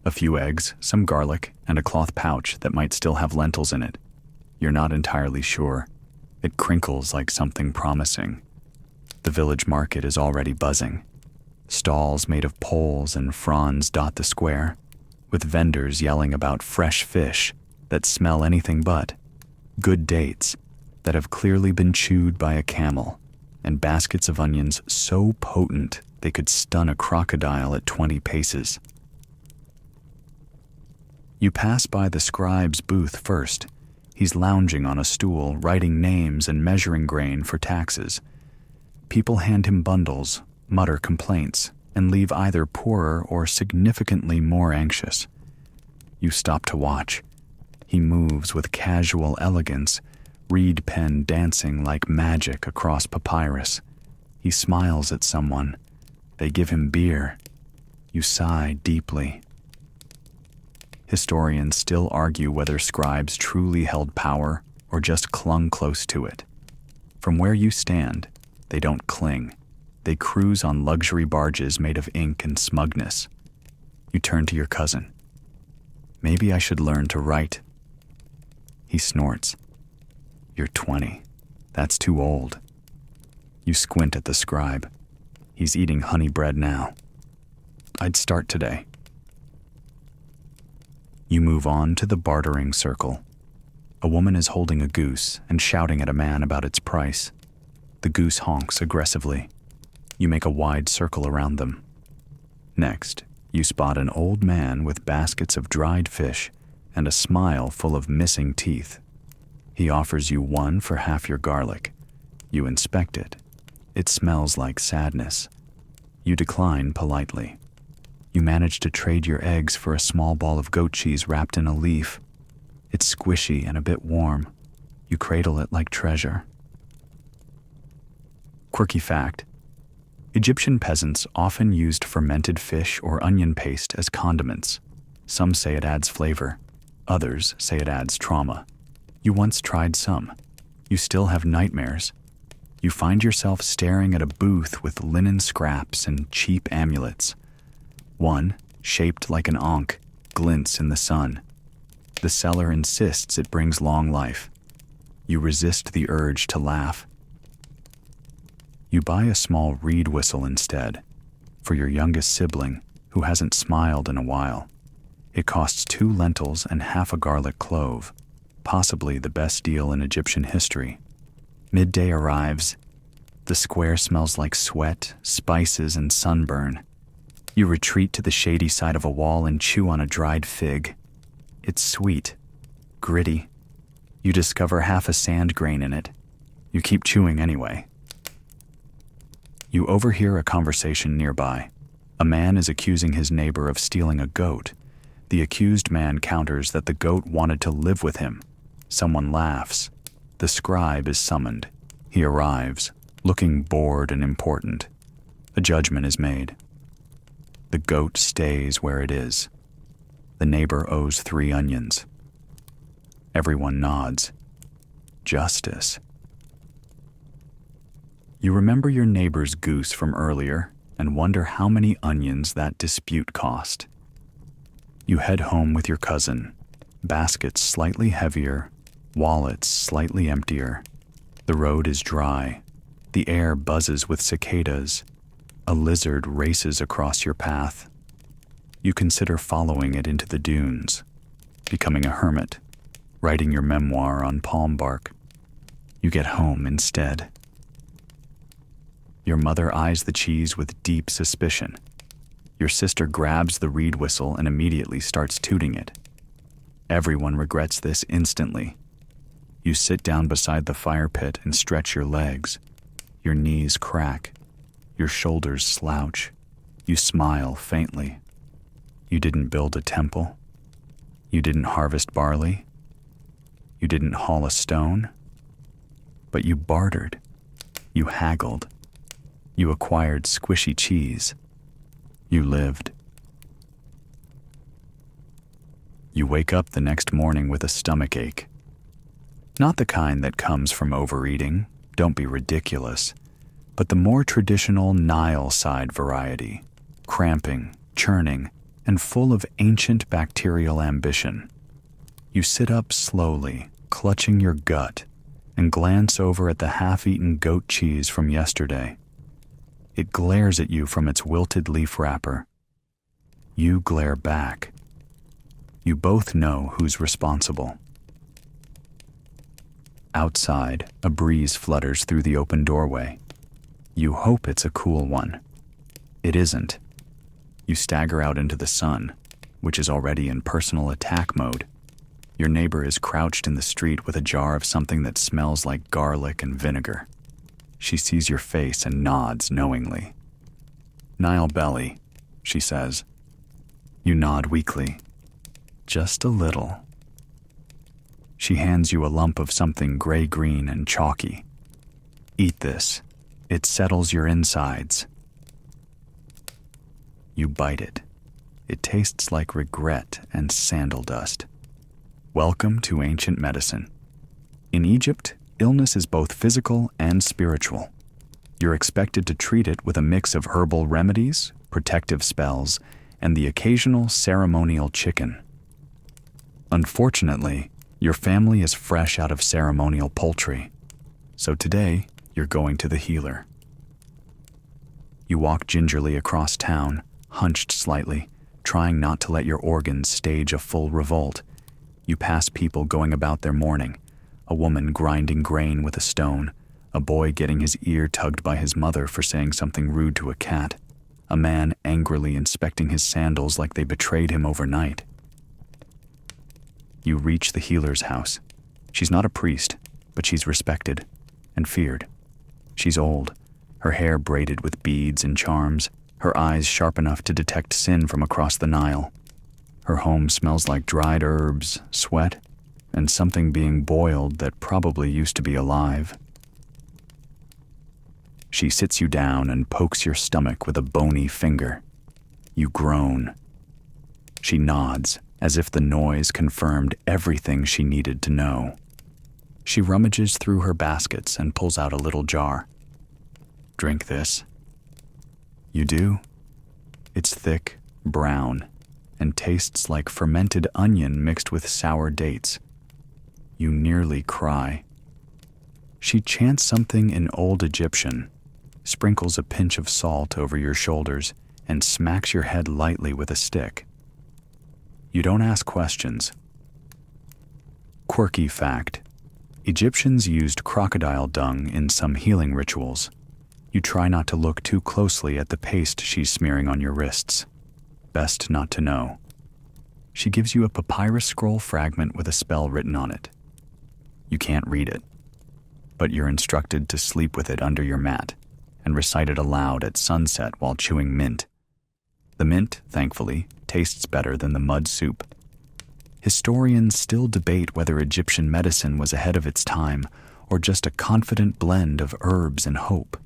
a few eggs, some garlic, and a cloth pouch that might still have lentils in it. You're not entirely sure. It crinkles like something promising. The village market is already buzzing. Stalls made of poles and fronds dot the square, with vendors yelling about fresh fish that smell anything but, good dates that have clearly been chewed by a camel, and baskets of onions so potent they could stun a crocodile at 20 paces. You pass by the scribe's booth first. He's lounging on a stool, writing names and measuring grain for taxes. People hand him bundles, mutter complaints, and leave either poorer or significantly more anxious. You stop to watch. He moves with casual elegance, reed pen dancing like magic across papyrus. He smiles at someone. They give him beer. You sigh deeply. Historians still argue whether scribes truly held power or just clung close to it. From where you stand, they don't cling. They cruise on luxury barges made of ink and smugness. You turn to your cousin. Maybe I should learn to write. He snorts. You're 20. That's too old. You squint at the scribe. He's eating honey bread now. I'd start today. You move on to the bartering circle. A woman is holding a goose and shouting at a man about its price. The goose honks aggressively. You make a wide circle around them. Next, you spot an old man with baskets of dried fish and a smile full of missing teeth. He offers you one for half your garlic. You inspect it. It smells like sadness. You decline politely. You manage to trade your eggs for a small ball of goat cheese wrapped in a leaf. It's squishy and a bit warm. You cradle it like treasure. Quirky fact: Egyptian peasants often used fermented fish or onion paste as condiments. Some say it adds flavor. Others say it adds trauma. You once tried some. You still have nightmares. You find yourself staring at a booth with linen scraps and cheap amulets. One, shaped like an ankh, glints in the sun. The seller insists it brings long life. You resist the urge to laugh. You buy a small reed whistle instead, for your youngest sibling, who hasn't smiled in a while. It costs 2 lentils and half a garlic clove, possibly the best deal in Egyptian history. Midday arrives. The square smells like sweat, spices, and sunburn. You retreat to the shady side of a wall and chew on a dried fig. It's sweet, gritty. You discover half a sand grain in it. You keep chewing anyway. You overhear a conversation nearby. A man is accusing his neighbor of stealing a goat. The accused man counters that the goat wanted to live with him. Someone laughs. The scribe is summoned. He arrives, looking bored and important. A judgment is made. The goat stays where it is. The neighbor owes 3 onions. Everyone nods. Justice. You remember your neighbor's goose from earlier and wonder how many onions that dispute cost. You head home with your cousin, baskets slightly heavier, wallets slightly emptier. The road is dry. The air buzzes with cicadas. A lizard races across your path. You consider following it into the dunes, becoming a hermit, writing your memoir on palm bark. You get home instead. Your mother eyes the cheese with deep suspicion. Your sister grabs the reed whistle and immediately starts tooting it. Everyone regrets this instantly. You sit down beside the fire pit and stretch your legs. Your knees crack. Your shoulders slouch. You smile faintly. You didn't build a temple. You didn't harvest barley. You didn't haul a stone. But you bartered. You haggled. You acquired squishy cheese. You lived. You wake up the next morning with a stomach ache. Not the kind that comes from overeating, don't be ridiculous, but the more traditional Nile side variety, cramping, churning, and full of ancient bacterial ambition. You sit up slowly, clutching your gut, and glance over at the half-eaten goat cheese from yesterday. It glares at you from its wilted leaf wrapper. You glare back. You both know who's responsible. Outside, a breeze flutters through the open doorway. You hope it's a cool one. It isn't. You stagger out into the sun, which is already in personal attack mode. Your neighbor is crouched in the street with a jar of something that smells like garlic and vinegar. She sees your face and nods knowingly. "Nile belly," she says. You nod weakly. "Just a little." She hands you a lump of something gray-green and chalky. "Eat this. It settles your insides." You bite it. It tastes like regret and sandal dust. Welcome to ancient medicine. In Egypt, illness is both physical and spiritual. You're expected to treat it with a mix of herbal remedies, protective spells, and the occasional ceremonial chicken. Unfortunately, your family is fresh out of ceremonial poultry, so today you're going to the healer. You walk gingerly across town, hunched slightly, trying not to let your organs stage a full revolt. You pass people going about their morning, a woman grinding grain with a stone, a boy getting his ear tugged by his mother for saying something rude to a cat, a man angrily inspecting his sandals like they betrayed him overnight. You reach the healer's house. She's not a priest, but she's respected and feared. She's old, her hair braided with beads and charms, her eyes sharp enough to detect sin from across the Nile. Her home smells like dried herbs, sweat, and something being boiled that probably used to be alive. She sits you down and pokes your stomach with a bony finger. You groan. She nods, as if the noise confirmed everything she needed to know. She rummages through her baskets and pulls out a little jar. "Drink this." You do. It's thick, brown, and tastes like fermented onion mixed with sour dates. You nearly cry. She chants something in Old Egyptian, sprinkles a pinch of salt over your shoulders, and smacks your head lightly with a stick. You don't ask questions. Quirky fact: Egyptians used crocodile dung in some healing rituals. You try not to look too closely at the paste she's smearing on your wrists. Best not to know. She gives you a papyrus scroll fragment with a spell written on it. You can't read it, but you're instructed to sleep with it under your mat and recite it aloud at sunset while chewing mint. The mint, thankfully, tastes better than the mud soup. Historians still debate whether Egyptian medicine was ahead of its time or just a confident blend of herbs and hope.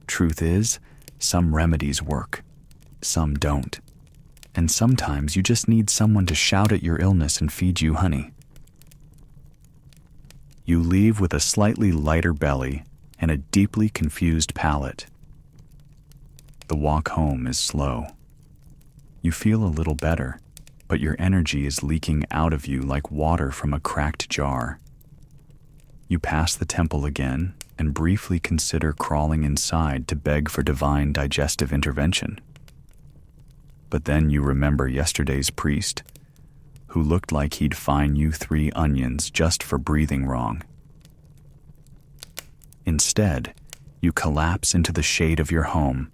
Truth is, some remedies work, some don't. And sometimes you just need someone to shout at your illness and feed you honey. You leave with a slightly lighter belly and a deeply confused palate. The walk home is slow. You feel a little better, but your energy is leaking out of you like water from a cracked jar. You pass the temple again, and briefly consider crawling inside to beg for divine digestive intervention. But then you remember yesterday's priest, who looked like he'd fine you 3 onions just for breathing wrong. Instead, you collapse into the shade of your home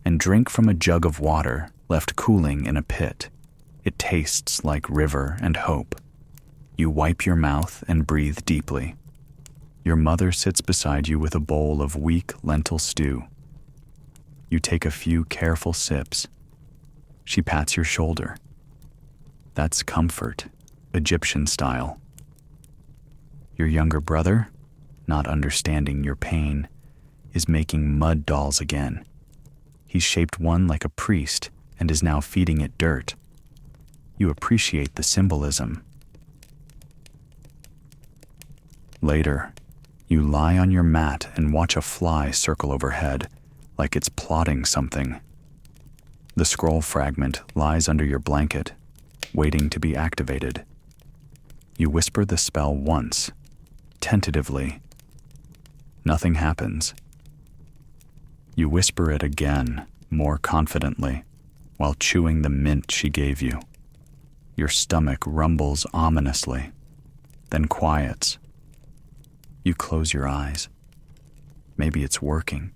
and drink from a jug of water left cooling in a pit. It tastes like river and hope. You wipe your mouth and breathe deeply. Your mother sits beside you with a bowl of weak lentil stew. You take a few careful sips. She pats your shoulder. That's comfort, Egyptian style. Your younger brother, not understanding your pain, is making mud dolls again. He's shaped one like a priest and is now feeding it dirt. You appreciate the symbolism. Later, you lie on your mat and watch a fly circle overhead, like it's plotting something. The scroll fragment lies under your blanket, waiting to be activated. You whisper the spell once, tentatively. Nothing happens. You whisper it again, more confidently, while chewing the mint she gave you. Your stomach rumbles ominously, then quiets. You close your eyes. Maybe it's working.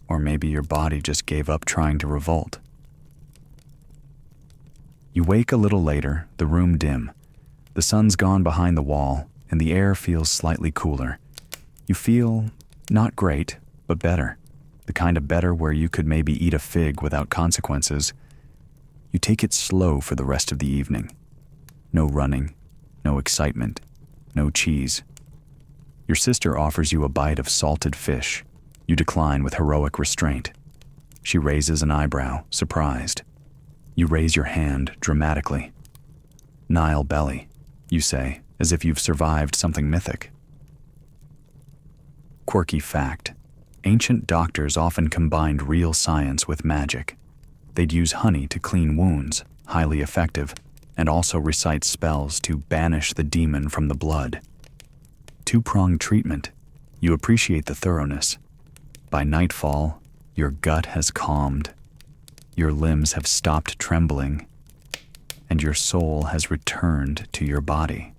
Or maybe your body just gave up trying to revolt. You wake a little later, the room dim. The sun's gone behind the wall, and the air feels slightly cooler. You feel not great, but better. The kind of better where you could maybe eat a fig without consequences. You take it slow for the rest of the evening. No running, no excitement, no cheese. Your sister offers you a bite of salted fish. You decline with heroic restraint. She raises an eyebrow, surprised. You raise your hand dramatically. Nile belly, you say, as if you've survived something mythic. Quirky fact. Ancient doctors often combined real science with magic. They'd use honey to clean wounds, highly effective, and also recite spells to banish the demon from the blood. Two-pronged treatment. You appreciate the thoroughness. By nightfall, your gut has calmed, your limbs have stopped trembling, and your soul has returned to your body.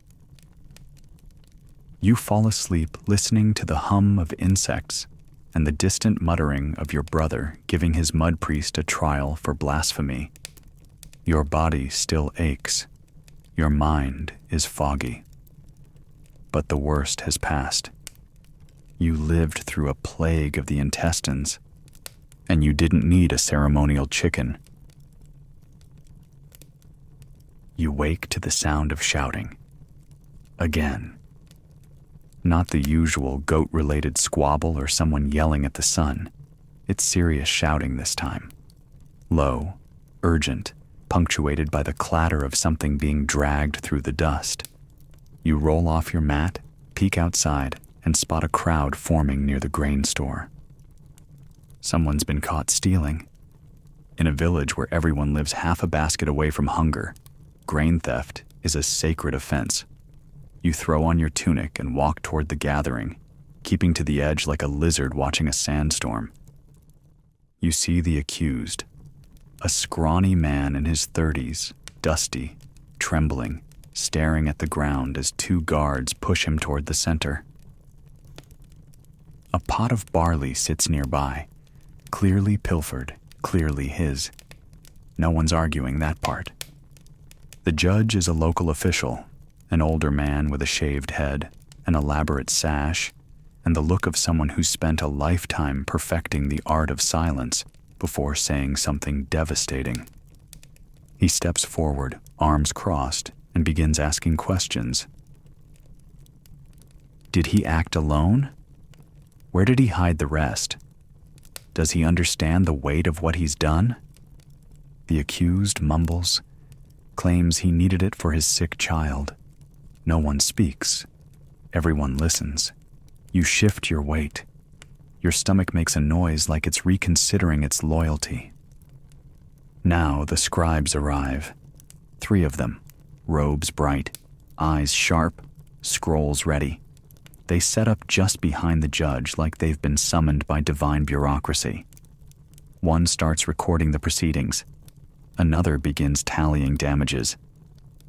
You fall asleep listening to the hum of insects and the distant muttering of your brother giving his mud priest a trial for blasphemy. Your body still aches. Your mind is foggy. But the worst has passed. You lived through a plague of the intestines, and you didn't need a ceremonial chicken. You wake to the sound of shouting. Again. Not the usual goat-related squabble or someone yelling at the sun. It's serious shouting this time. Low, urgent, punctuated by the clatter of something being dragged through the dust. You roll off your mat, peek outside, and spot a crowd forming near the grain store. Someone's been caught stealing. In a village where everyone lives half a basket away from hunger, grain theft is a sacred offense. You throw on your tunic and walk toward the gathering, keeping to the edge like a lizard watching a sandstorm. You see the accused, a scrawny man in his 30s, dusty, trembling, staring at the ground as 2 guards push him toward the center. A pot of barley sits nearby, clearly pilfered, clearly his. No one's arguing that part. The judge is a local official, an older man with a shaved head, an elaborate sash, and the look of someone who spent a lifetime perfecting the art of silence before saying something devastating. He steps forward, arms crossed, and begins asking questions. Did he act alone? Where did he hide the rest? Does he understand the weight of what he's done? The accused mumbles, claims he needed it for his sick child. No one speaks. Everyone listens. You shift your weight. Your stomach makes a noise like it's reconsidering its loyalty. Now the scribes arrive. 3 of them, robes bright, eyes sharp, scrolls ready. They set up just behind the judge like they've been summoned by divine bureaucracy. One starts recording the proceedings. Another begins tallying damages.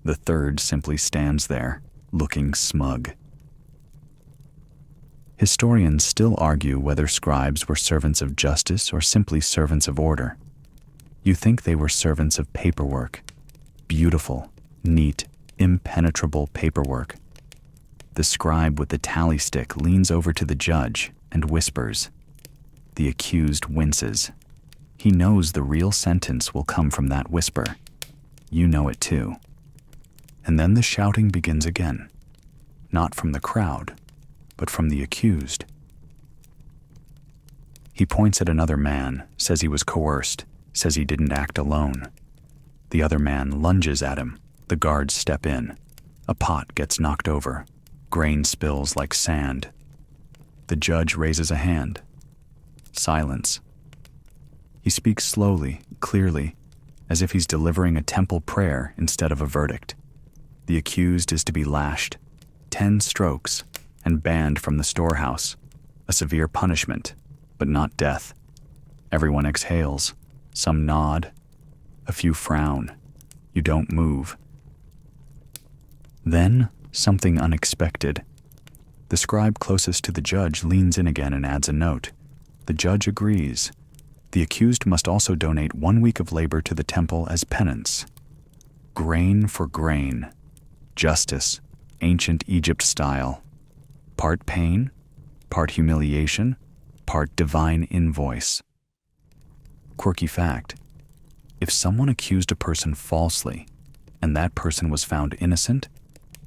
The third simply stands there, looking smug. Historians still argue whether scribes were servants of justice or simply servants of order. You think they were servants of paperwork. Beautiful, neat, impenetrable paperwork. The scribe with the tally stick leans over to the judge and whispers. The accused winces. He knows the real sentence will come from that whisper. You know it too. And then the shouting begins again. Not from the crowd, but from the accused. He points at another man, says he was coerced, says he didn't act alone. The other man lunges at him. The guards step in. A pot gets knocked over. Grain spills like sand. The judge raises a hand. Silence. He speaks slowly, clearly, as if he's delivering a temple prayer instead of a verdict. The accused is to be lashed, 10 strokes, and banned from the storehouse, a severe punishment, but not death. Everyone exhales. Some nod. A few frown. You don't move. Then, something unexpected. The scribe closest to the judge leans in again and adds a note. The judge agrees. The accused must also donate 1 week of labor to the temple as penance. Grain for grain. Justice, ancient Egypt style. Part pain, part humiliation, part divine invoice. Quirky fact. If someone accused a person falsely, and that person was found innocent,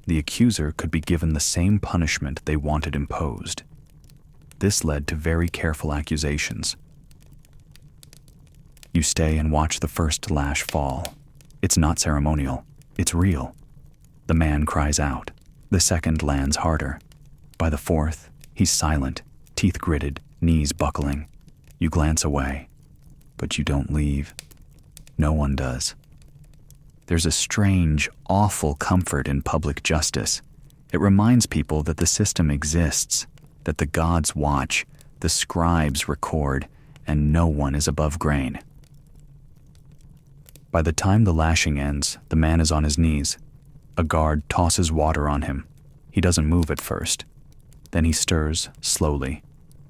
the accuser could be given the same punishment they wanted imposed. This led to very careful accusations. You stay and watch the first lash fall. It's not ceremonial. It's real. The man cries out. The second lands harder. By the fourth, he's silent, teeth gritted, knees buckling. You glance away, but you don't leave. No one does. There's a strange, awful comfort in public justice. It reminds people that the system exists, that the gods watch, the scribes record, and no one is above grain. By the time the lashing ends, the man is on his knees. A guard tosses water on him. He doesn't move at first. Then he stirs, slowly,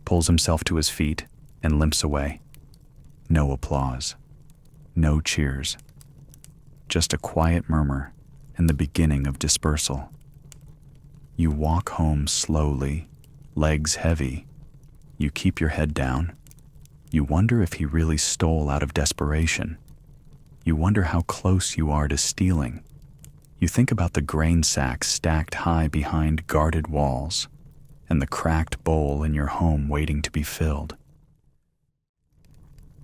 pulls himself to his feet, and limps away. No applause. No cheers. Just a quiet murmur and the beginning of dispersal. You walk home slowly, legs heavy. You keep your head down. You wonder if he really stole out of desperation. You wonder how close you are to stealing. You think about the grain sacks stacked high behind guarded walls and the cracked bowl in your home waiting to be filled.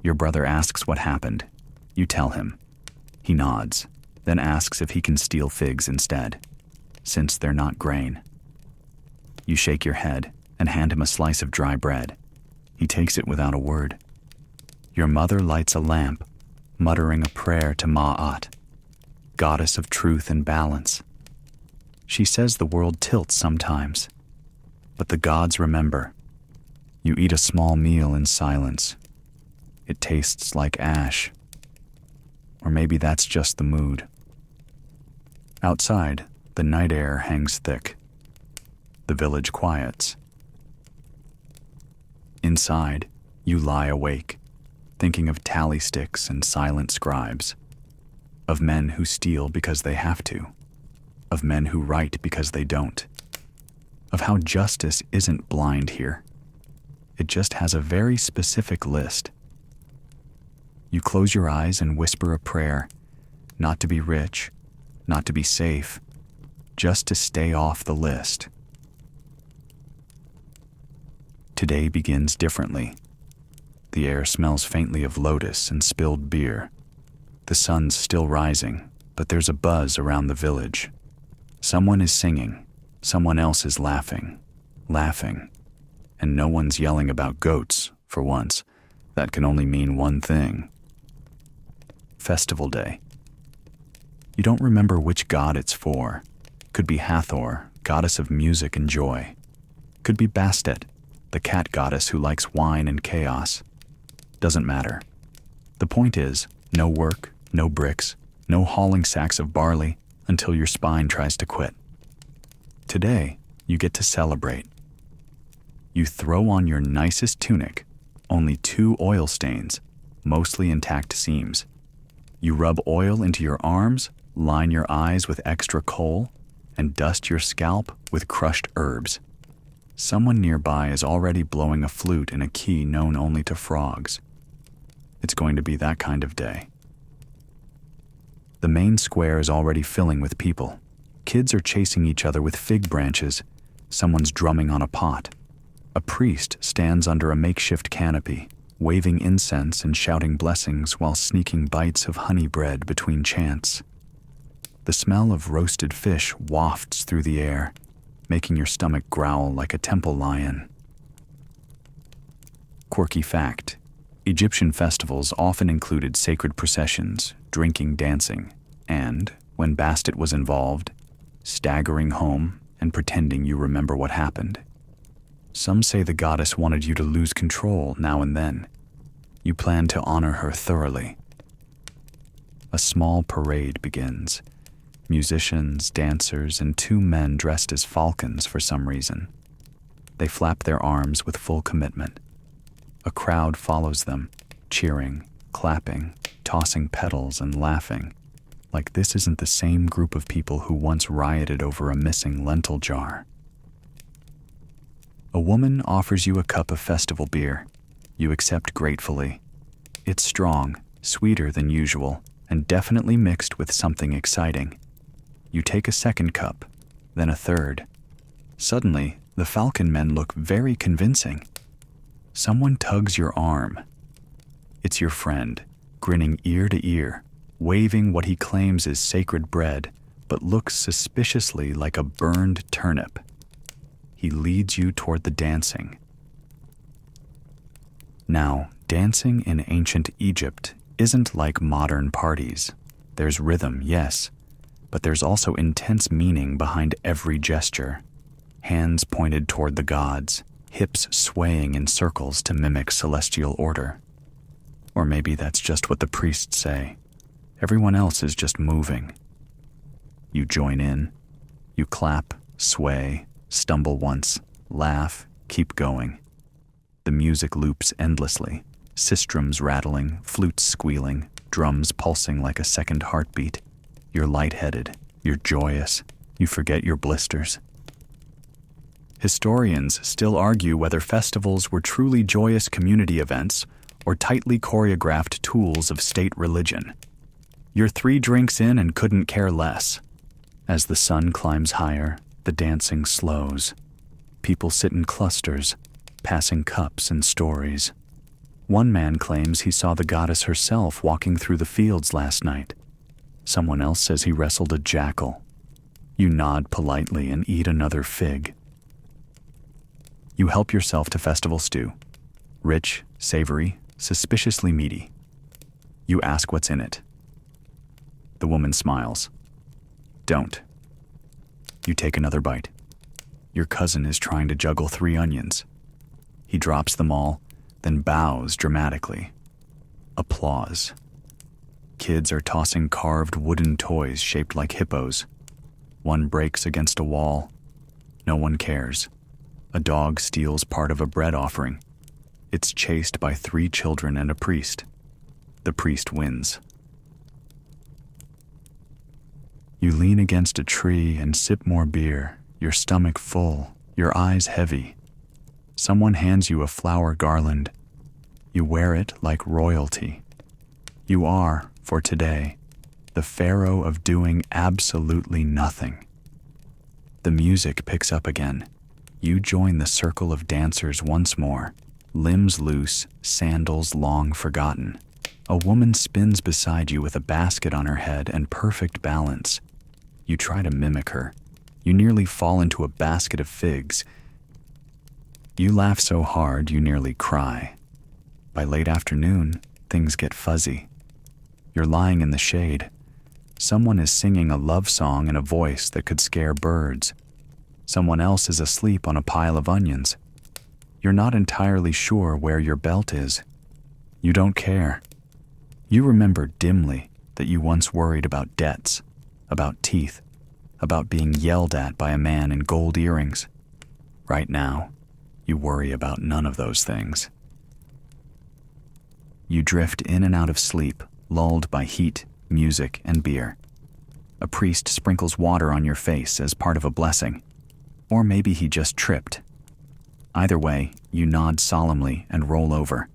Your brother asks what happened. You tell him. He nods, then asks if he can steal figs instead, since they're not grain. You shake your head and hand him a slice of dry bread. He takes it without a word. Your mother lights a lamp, muttering a prayer to Ma'at, goddess of truth and balance. She says the world tilts sometimes, but the gods remember. You eat a small meal in silence. It tastes like ash. Or maybe that's just the mood. Outside, the night air hangs thick. The village quiets. Inside, you lie awake, thinking of tally sticks and silent scribes, of men who steal because they have to, of men who write because they don't, of how justice isn't blind here. It just has a very specific list. You close your eyes and whisper a prayer, not to be rich, not to be safe, just to stay off the list. Today begins differently. The air smells faintly of lotus and spilled beer. The sun's still rising, but there's a buzz around the village. Someone is singing, someone else is laughing, and no one's yelling about goats, for once. That can only mean one thing. Festival day. You don't remember which god it's for. Could be Hathor, goddess of music and joy. Could be Bastet, the cat goddess who likes wine and chaos. Doesn't matter. The point is, no work, no bricks, no hauling sacks of barley until your spine tries to quit. Today, you get to celebrate. You throw on your nicest tunic, only 2 oil stains, mostly intact seams. You rub oil into your arms, line your eyes with extra coal, and dust your scalp with crushed herbs. Someone nearby is already blowing a flute in a key known only to frogs. It's going to be that kind of day. The main square is already filling with people. Kids are chasing each other with fig branches. Someone's drumming on a pot. A priest stands under a makeshift canopy, waving incense and shouting blessings while sneaking bites of honey bread between chants. The smell of roasted fish wafts through the air, making your stomach growl like a temple lion. Quirky fact: Egyptian festivals often included sacred processions, drinking, dancing, and, when Bastet was involved, staggering home and pretending you remember what happened. Some say the goddess wanted you to lose control now and then. You plan to honor her thoroughly. A small parade begins. Musicians, dancers, and 2 men dressed as falcons for some reason. They flap their arms with full commitment. A crowd follows them, cheering, clapping, tossing petals and laughing, like this isn't the same group of people who once rioted over a missing lentil jar. A woman offers you a cup of festival beer. You accept gratefully. It's strong, sweeter than usual, and definitely mixed with something exciting. You take a second cup, then a third. Suddenly, the falcon men look very convincing. Someone tugs your arm. It's your friend, grinning ear to ear, waving what he claims is sacred bread, but looks suspiciously like a burned turnip. He leads you toward the dancing. Now, dancing in ancient Egypt isn't like modern parties. There's rhythm, yes, but there's also intense meaning behind every gesture. Hands pointed toward the gods, hips swaying in circles to mimic celestial order. Or maybe that's just what the priests say. Everyone else is just moving. You join in. You clap, sway, stumble once, laugh, keep going. The music loops endlessly, sistrums rattling, flutes squealing, drums pulsing like a second heartbeat. You're lightheaded, you're joyous, you forget your blisters. Historians still argue whether festivals were truly joyous community events or tightly choreographed tools of state religion. You're 3 drinks in and couldn't care less. As the sun climbs higher, the dancing slows. People sit in clusters, passing cups and stories. One man claims he saw the goddess herself walking through the fields last night. Someone else says he wrestled a jackal. You nod politely and eat another fig. You help yourself to festival stew. Rich, savory, suspiciously meaty. You ask what's in it. The woman smiles. Don't. You take another bite. Your cousin is trying to juggle 3 onions. He drops them all, then bows dramatically. Applause. Kids are tossing carved wooden toys shaped like hippos. One breaks against a wall. No one cares. A dog steals part of a bread offering. It's chased by 3 children and a priest. The priest wins. You lean against a tree and sip more beer, your stomach full, your eyes heavy. Someone hands you a flower garland. You wear it like royalty. You are, for today, the pharaoh of doing absolutely nothing. The music picks up again. You join the circle of dancers once more, limbs loose, sandals long forgotten. A woman spins beside you with a basket on her head and perfect balance. You try to mimic her. You nearly fall into a basket of figs. You laugh so hard you nearly cry. By late afternoon, things get fuzzy. You're lying in the shade. Someone is singing a love song in a voice that could scare birds. Someone else is asleep on a pile of onions. You're not entirely sure where your belt is. You don't care. You remember dimly that you once worried about debts, about teeth, about being yelled at by a man in gold earrings. Right now, you worry about none of those things. You drift in and out of sleep, lulled by heat, music, and beer. A priest sprinkles water on your face as part of a blessing, or maybe he just tripped. Either way, you nod solemnly and roll over.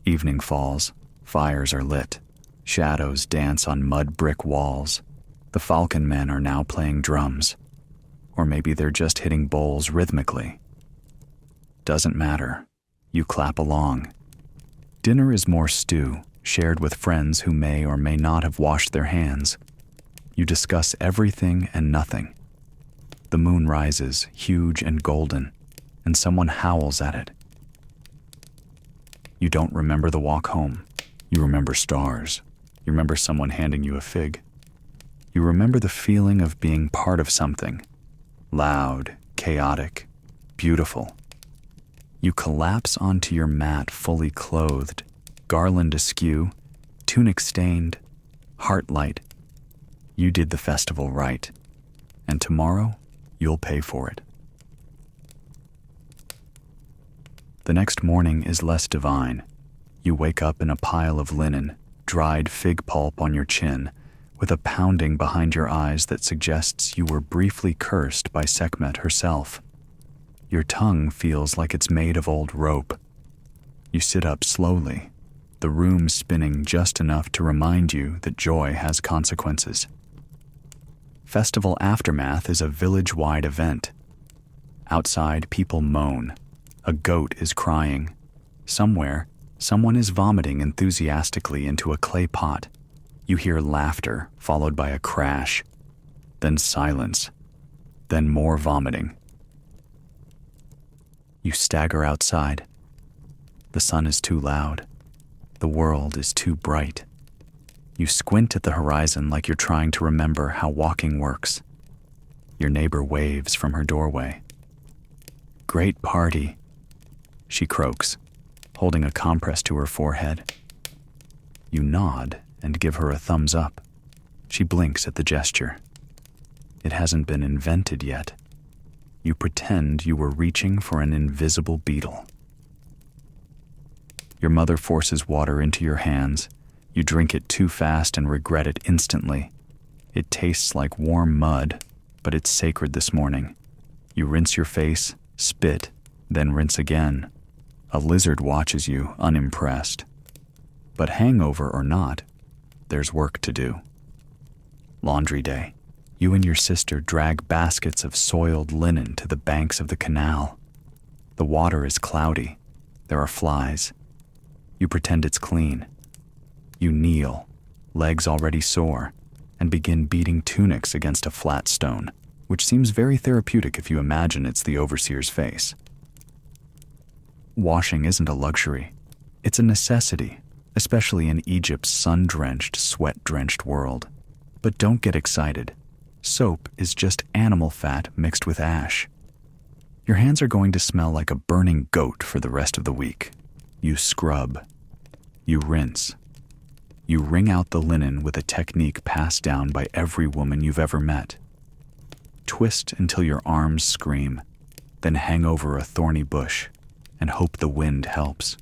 Evening falls, fires are lit, shadows dance on mud brick walls. The falcon men are now playing drums, or maybe they're just hitting bowls rhythmically. Doesn't matter. You clap along. Dinner is more stew, shared with friends who may or may not have washed their hands. You discuss everything and nothing. The moon rises, huge and golden, and someone howls at it. You don't remember the walk home. You remember stars. You remember someone handing you a fig. You remember the feeling of being part of something. Loud, chaotic, beautiful. You collapse onto your mat fully clothed, garland askew, tunic stained, heart light. You did the festival right, and tomorrow you'll pay for it. The next morning is less divine. You wake up in a pile of linen, dried fig pulp on your chin, with a pounding behind your eyes that suggests you were briefly cursed by Sekhmet herself. Your tongue feels like it's made of old rope. You sit up slowly, the room spinning just enough to remind you that joy has consequences. Festival Aftermath is a village-wide event. Outside, people moan. A goat is crying. Somewhere, someone is vomiting enthusiastically into a clay pot. You hear laughter, followed by a crash. Then silence. Then more vomiting. You stagger outside. The sun is too loud. The world is too bright. You squint at the horizon like you're trying to remember how walking works. Your neighbor waves from her doorway. "Great party," she croaks, holding a compress to her forehead. You nod and give her a thumbs up. She blinks at the gesture. It hasn't been invented yet. You pretend you were reaching for an invisible beetle. Your mother forces water into your hands. You drink it too fast and regret it instantly. It tastes like warm mud, but it's sacred this morning. You rinse your face, spit, then rinse again. A lizard watches you, unimpressed. But hangover or not, there's work to do. Laundry day. You and your sister drag baskets of soiled linen to the banks of the canal. The water is cloudy. There are flies. You pretend it's clean. You kneel, legs already sore, and begin beating tunics against a flat stone, which seems very therapeutic if you imagine it's the overseer's face. Washing isn't a luxury. It's a necessity, especially in Egypt's sun-drenched, sweat-drenched world. But don't get excited. Soap is just animal fat mixed with ash. Your hands are going to smell like a burning goat for the rest of the week. You scrub. You rinse. You wring out the linen with a technique passed down by every woman you've ever met. Twist until your arms scream, then hang over a thorny bush and hope the wind helps.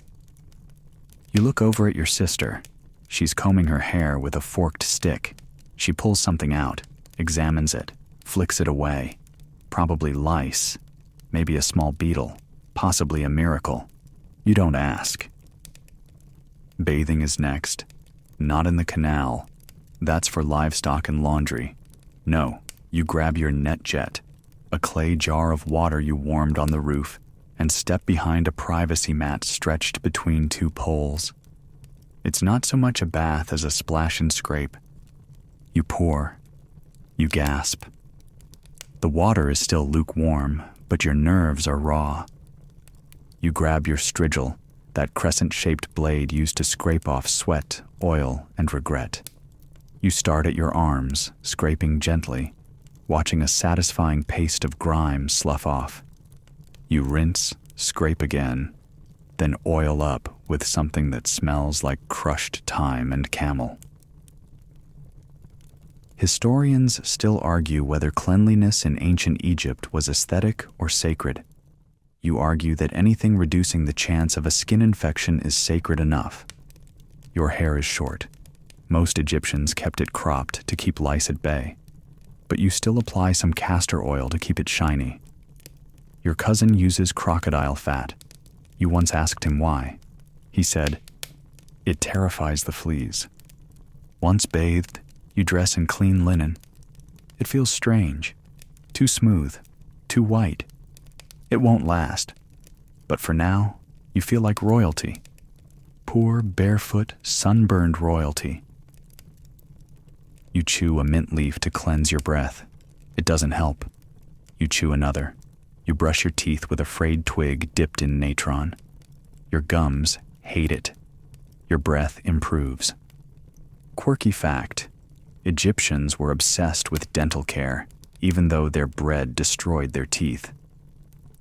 You look over at your sister. She's combing her hair with a forked stick. She pulls something out, examines it, flicks it away. Probably lice, maybe a small beetle, possibly a miracle. You don't ask. Bathing is next. Not in the canal. That's for livestock and laundry. No, you grab your net jet, a clay jar of water you warmed on the roof, and step behind a privacy mat stretched between two poles. It's not so much a bath as a splash and scrape. You pour. You gasp. The water is still lukewarm, but your nerves are raw. You grab your strigil, that crescent-shaped blade used to scrape off sweat, oil, and regret. You start at your arms, scraping gently. watching a satisfying paste of grime slough off. You rinse, scrape again, then oil up with something that smells like crushed thyme and camel. Historians still argue whether cleanliness in ancient Egypt was aesthetic or sacred. You argue that anything reducing the chance of a skin infection is sacred enough. Your hair is short. Most Egyptians kept it cropped to keep lice at bay, but you still apply some castor oil to keep it shiny. Your cousin uses crocodile fat. You once asked him why. He said, "It terrifies the fleas." Once bathed, you dress in clean linen. It feels strange, too smooth, too white. It won't last, but for now, you feel like royalty. Poor, barefoot, sunburned royalty. You chew a mint leaf to cleanse your breath. It doesn't help. You chew another. You brush your teeth with a frayed twig dipped in natron. Your gums hate it. Your breath improves. Quirky fact: Egyptians were obsessed with dental care, even though their bread destroyed their teeth.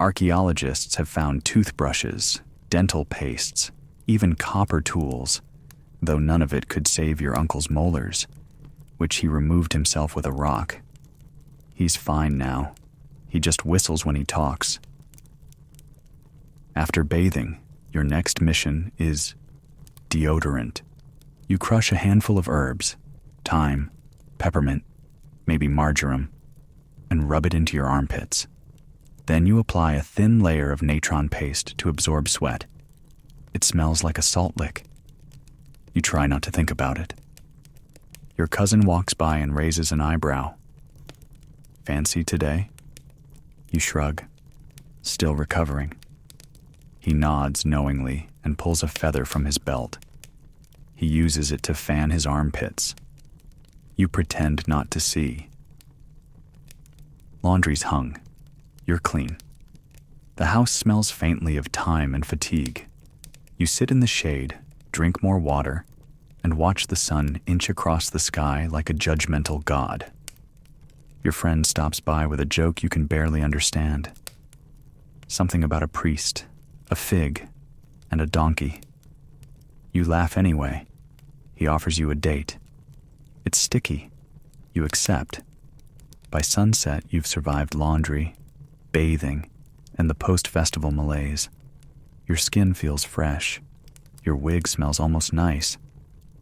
Archaeologists have found toothbrushes, dental pastes, even copper tools, though none of it could save your uncle's molars, which he removed himself with a rock. He's fine now. He just whistles when he talks. After bathing, your next mission is deodorant. You crush a handful of herbs, thyme, peppermint, maybe marjoram, and rub it into your armpits. Then you apply a thin layer of natron paste to absorb sweat. It smells like a salt lick. You try not to think about it. Your cousin walks by and raises an eyebrow. Fancy today? You shrug, still recovering. He nods knowingly and pulls a feather from his belt. He uses it to fan his armpits. You pretend not to see. Laundry's hung. You're clean. The house smells faintly of thyme and fatigue. You sit in the shade, drink more water, and watch the sun inch across the sky like a judgmental god. Your friend stops by with a joke you can barely understand. Something about a priest, a fig, and a donkey. You laugh anyway. He offers you a date. It's sticky. You accept. By sunset, you've survived laundry, bathing, and the post-festival malaise. Your skin feels fresh. Your wig smells almost nice.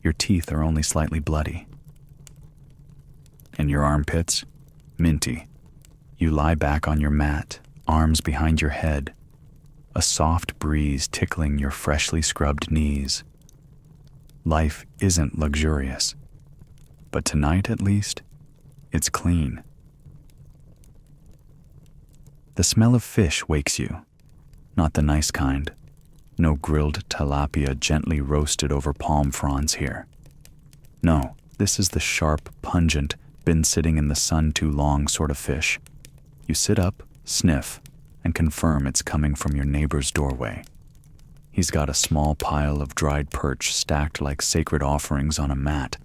Your teeth are only slightly bloody. And your armpits? Minty. You lie back on your mat, arms behind your head, a soft breeze tickling your freshly scrubbed knees. Life isn't luxurious, but tonight, at least, it's clean. The smell of fish wakes you, not the nice kind. No grilled tilapia gently roasted over palm fronds here. No, this is the sharp, pungent, been sitting in the sun too long sort of fish. You sit up, sniff, and confirm it's coming from your neighbor's doorway. He's got a small pile of dried perch stacked like sacred offerings on a mat,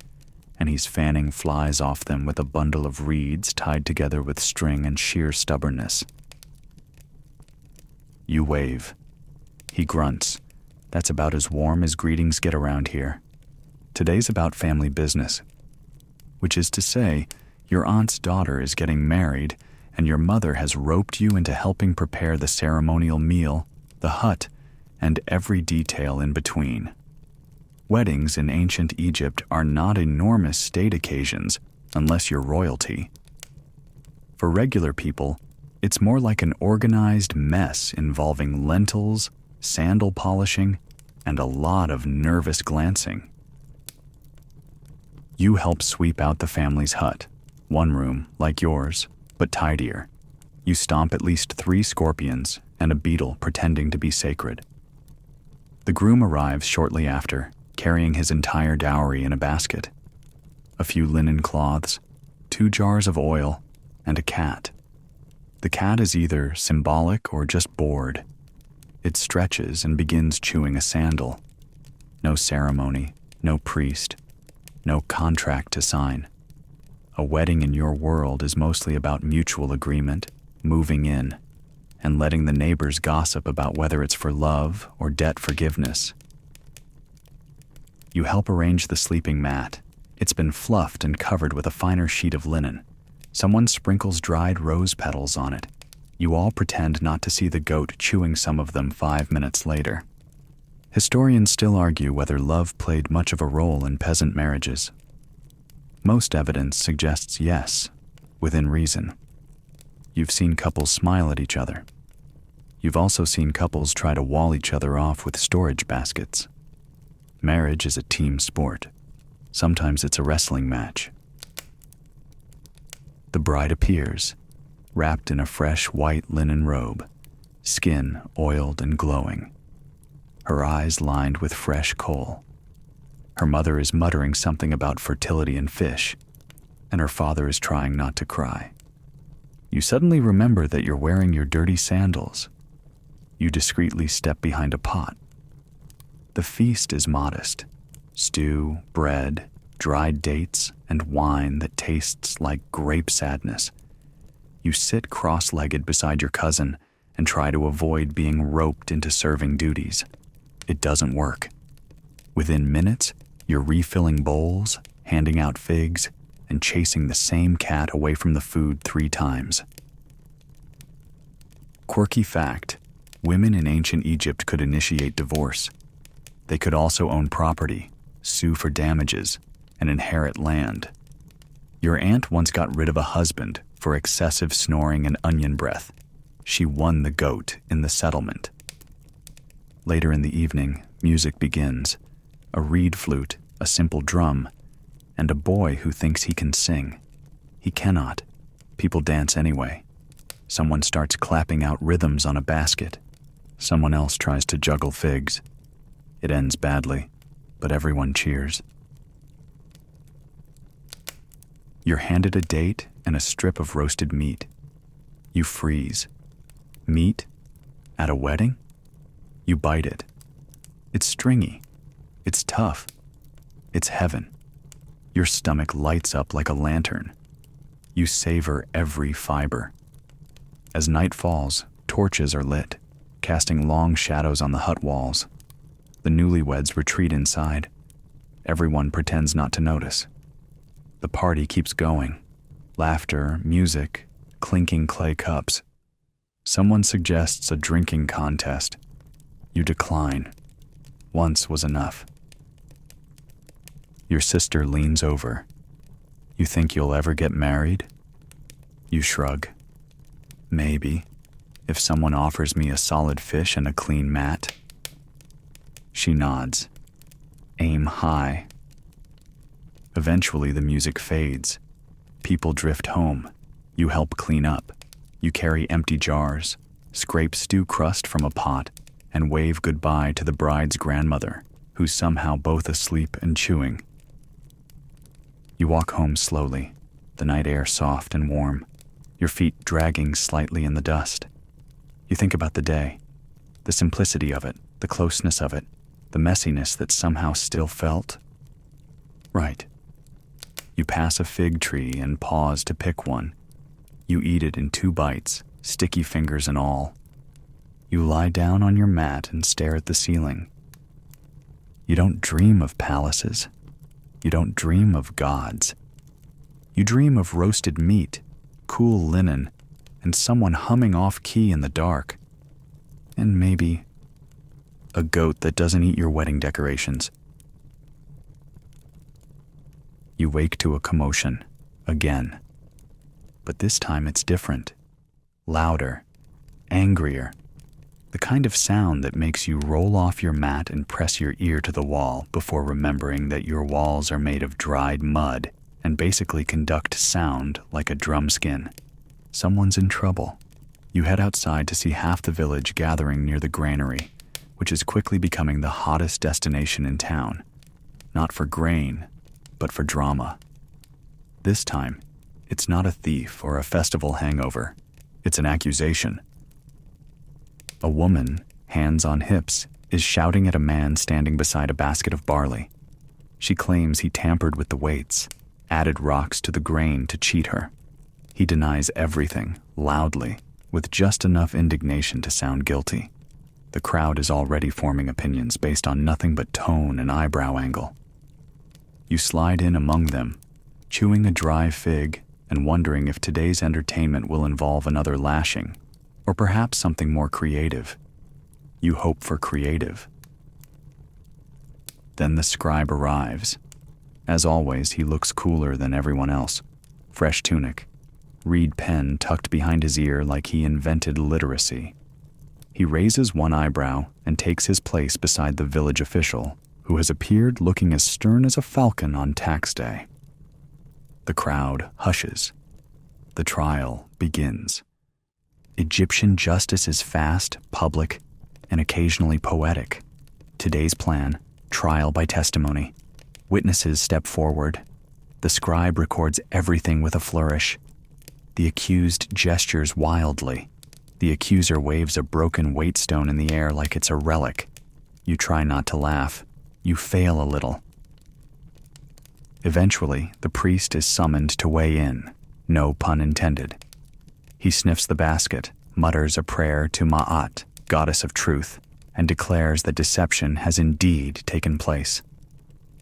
and he's fanning flies off them with a bundle of reeds tied together with string and sheer stubbornness. You wave. He grunts. That's about as warm as greetings get around here. Today's about family business, which is to say, your aunt's daughter is getting married, and your mother has roped you into helping prepare the ceremonial meal, the hut, and every detail in between. Weddings in ancient Egypt are not enormous state occasions unless you're royalty. For regular people, it's more like an organized mess involving lentils, sandal polishing, and a lot of nervous glancing. You help sweep out the family's hut, one room like yours, but tidier. You stomp at least 3 scorpions and a beetle pretending to be sacred. The groom arrives shortly after, carrying his entire dowry in a basket. A few linen cloths, 2 jars of oil, and a cat. The cat is either symbolic or just bored. It stretches and begins chewing a sandal. No ceremony, no priest, no contract to sign. A wedding in your world is mostly about mutual agreement, moving in, and letting the neighbors gossip about whether it's for love or debt forgiveness. You help arrange the sleeping mat. It's been fluffed and covered with a finer sheet of linen. Someone sprinkles dried rose petals on it. You all pretend not to see the goat chewing some of them 5 minutes later. Historians still argue whether love played much of a role in peasant marriages. Most evidence suggests yes, within reason. You've seen couples smile at each other. You've also seen couples try to wall each other off with storage baskets. Marriage is a team sport. Sometimes it's a wrestling match. The bride appears, wrapped in a fresh white linen robe, skin oiled and glowing, her eyes lined with fresh coal. Her mother is muttering something about fertility and fish, and her father is trying not to cry. You suddenly remember that you're wearing your dirty sandals. You discreetly step behind a pot. The feast is modest: stew, bread, dried dates, and wine that tastes like grape sadness. You sit cross-legged beside your cousin and try to avoid being roped into serving duties. It doesn't work. Within minutes, you're refilling bowls, handing out figs, and chasing the same cat away from the food 3 times. Quirky fact: women in ancient Egypt could initiate divorce. They could also own property, sue for damages, and inherit land. Your aunt once got rid of a husband for excessive snoring and onion breath. She won the goat in the settlement. Later in the evening, music begins. A reed flute, a simple drum, and a boy who thinks he can sing. He cannot. People dance anyway. Someone starts clapping out rhythms on a basket. Someone else tries to juggle figs. It ends badly, but everyone cheers. You're handed a date and a strip of roasted meat. You freeze. Meat? At a wedding? You bite it. It's stringy. It's tough. It's heaven. Your stomach lights up like a lantern. You savor every fiber. As night falls, torches are lit, casting long shadows on the hut walls. The newlyweds retreat inside. Everyone pretends not to notice. The party keeps going. Laughter, music, clinking clay cups. Someone suggests a drinking contest. You decline. Once was enough. Your sister leans over. You think you'll ever get married? You shrug. Maybe, if someone offers me a solid fish and a clean mat. She nods. Aim high. Eventually the music fades. People drift home. You help clean up. You carry empty jars, scrape stew crust from a pot, and wave goodbye to the bride's grandmother, who's somehow both asleep and chewing. You walk home slowly, the night air soft and warm, your feet dragging slightly in the dust. You think about the day, the simplicity of it, the closeness of it, the messiness that somehow still felt right. You pass a fig tree and pause to pick one. You eat it in 2 bites, sticky fingers and all. You lie down on your mat and stare at the ceiling. You don't dream of palaces. You don't dream of gods. You dream of roasted meat, cool linen, and someone humming off-key in the dark. And maybe a goat that doesn't eat your wedding decorations. You wake to a commotion, again. But this time it's different. Louder, angrier. The kind of sound that makes you roll off your mat and press your ear to the wall before remembering that your walls are made of dried mud and basically conduct sound like a drum skin. Someone's in trouble. You head outside to see half the village gathering near the granary, which is quickly becoming the hottest destination in town. Not for grain, but for drama. This time, it's not a thief or a festival hangover. It's an accusation. A woman, hands on hips, is shouting at a man standing beside a basket of barley. She claims he tampered with the weights, added rocks to the grain to cheat her. He denies everything, loudly, with just enough indignation to sound guilty. The crowd is already forming opinions based on nothing but tone and eyebrow angle. You slide in among them, chewing a dry fig and wondering if today's entertainment will involve another lashing, or perhaps something more creative. You hope for creative. Then the scribe arrives. As always, he looks cooler than everyone else. Fresh tunic, reed pen tucked behind his ear like he invented literacy. He raises one eyebrow and takes his place beside the village official, who has appeared looking as stern as a falcon on tax day. The crowd hushes. The trial begins. Egyptian justice is fast, public, and occasionally poetic. Today's plan: trial by testimony. Witnesses step forward. The scribe records everything with a flourish. The accused gestures wildly. The accuser waves a broken weight-stone in the air like it's a relic. You try not to laugh. You fail a little. Eventually, the priest is summoned to weigh in. No pun intended. He sniffs the basket, mutters a prayer to Ma'at, goddess of truth, and declares that deception has indeed taken place.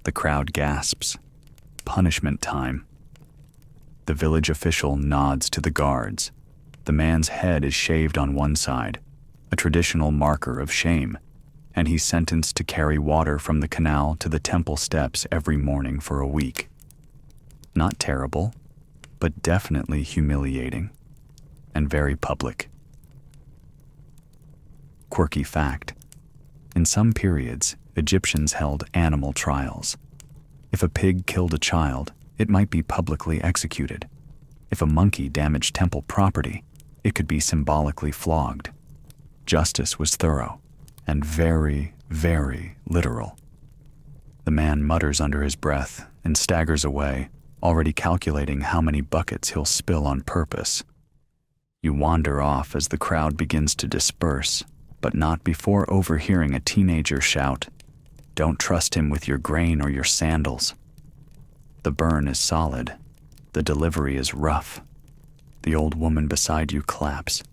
The crowd gasps. Punishment time. The village official nods to the guards. The man's head is shaved on one side, a traditional marker of shame, and he's sentenced to carry water from the canal to the temple steps every morning for a week. Not terrible, but definitely humiliating, and very public. Quirky fact: in some periods, Egyptians held animal trials. If a pig killed a child, it might be publicly executed. If a monkey damaged temple property, it could be symbolically flogged. Justice was thorough and very, very literal. The man mutters under his breath and staggers away, already calculating how many buckets he'll spill on purpose. You wander off as the crowd begins to disperse, but not before overhearing a teenager shout, "Don't trust him with your grain or your sandals." The burn is solid. The delivery is rough. The old woman beside you claps.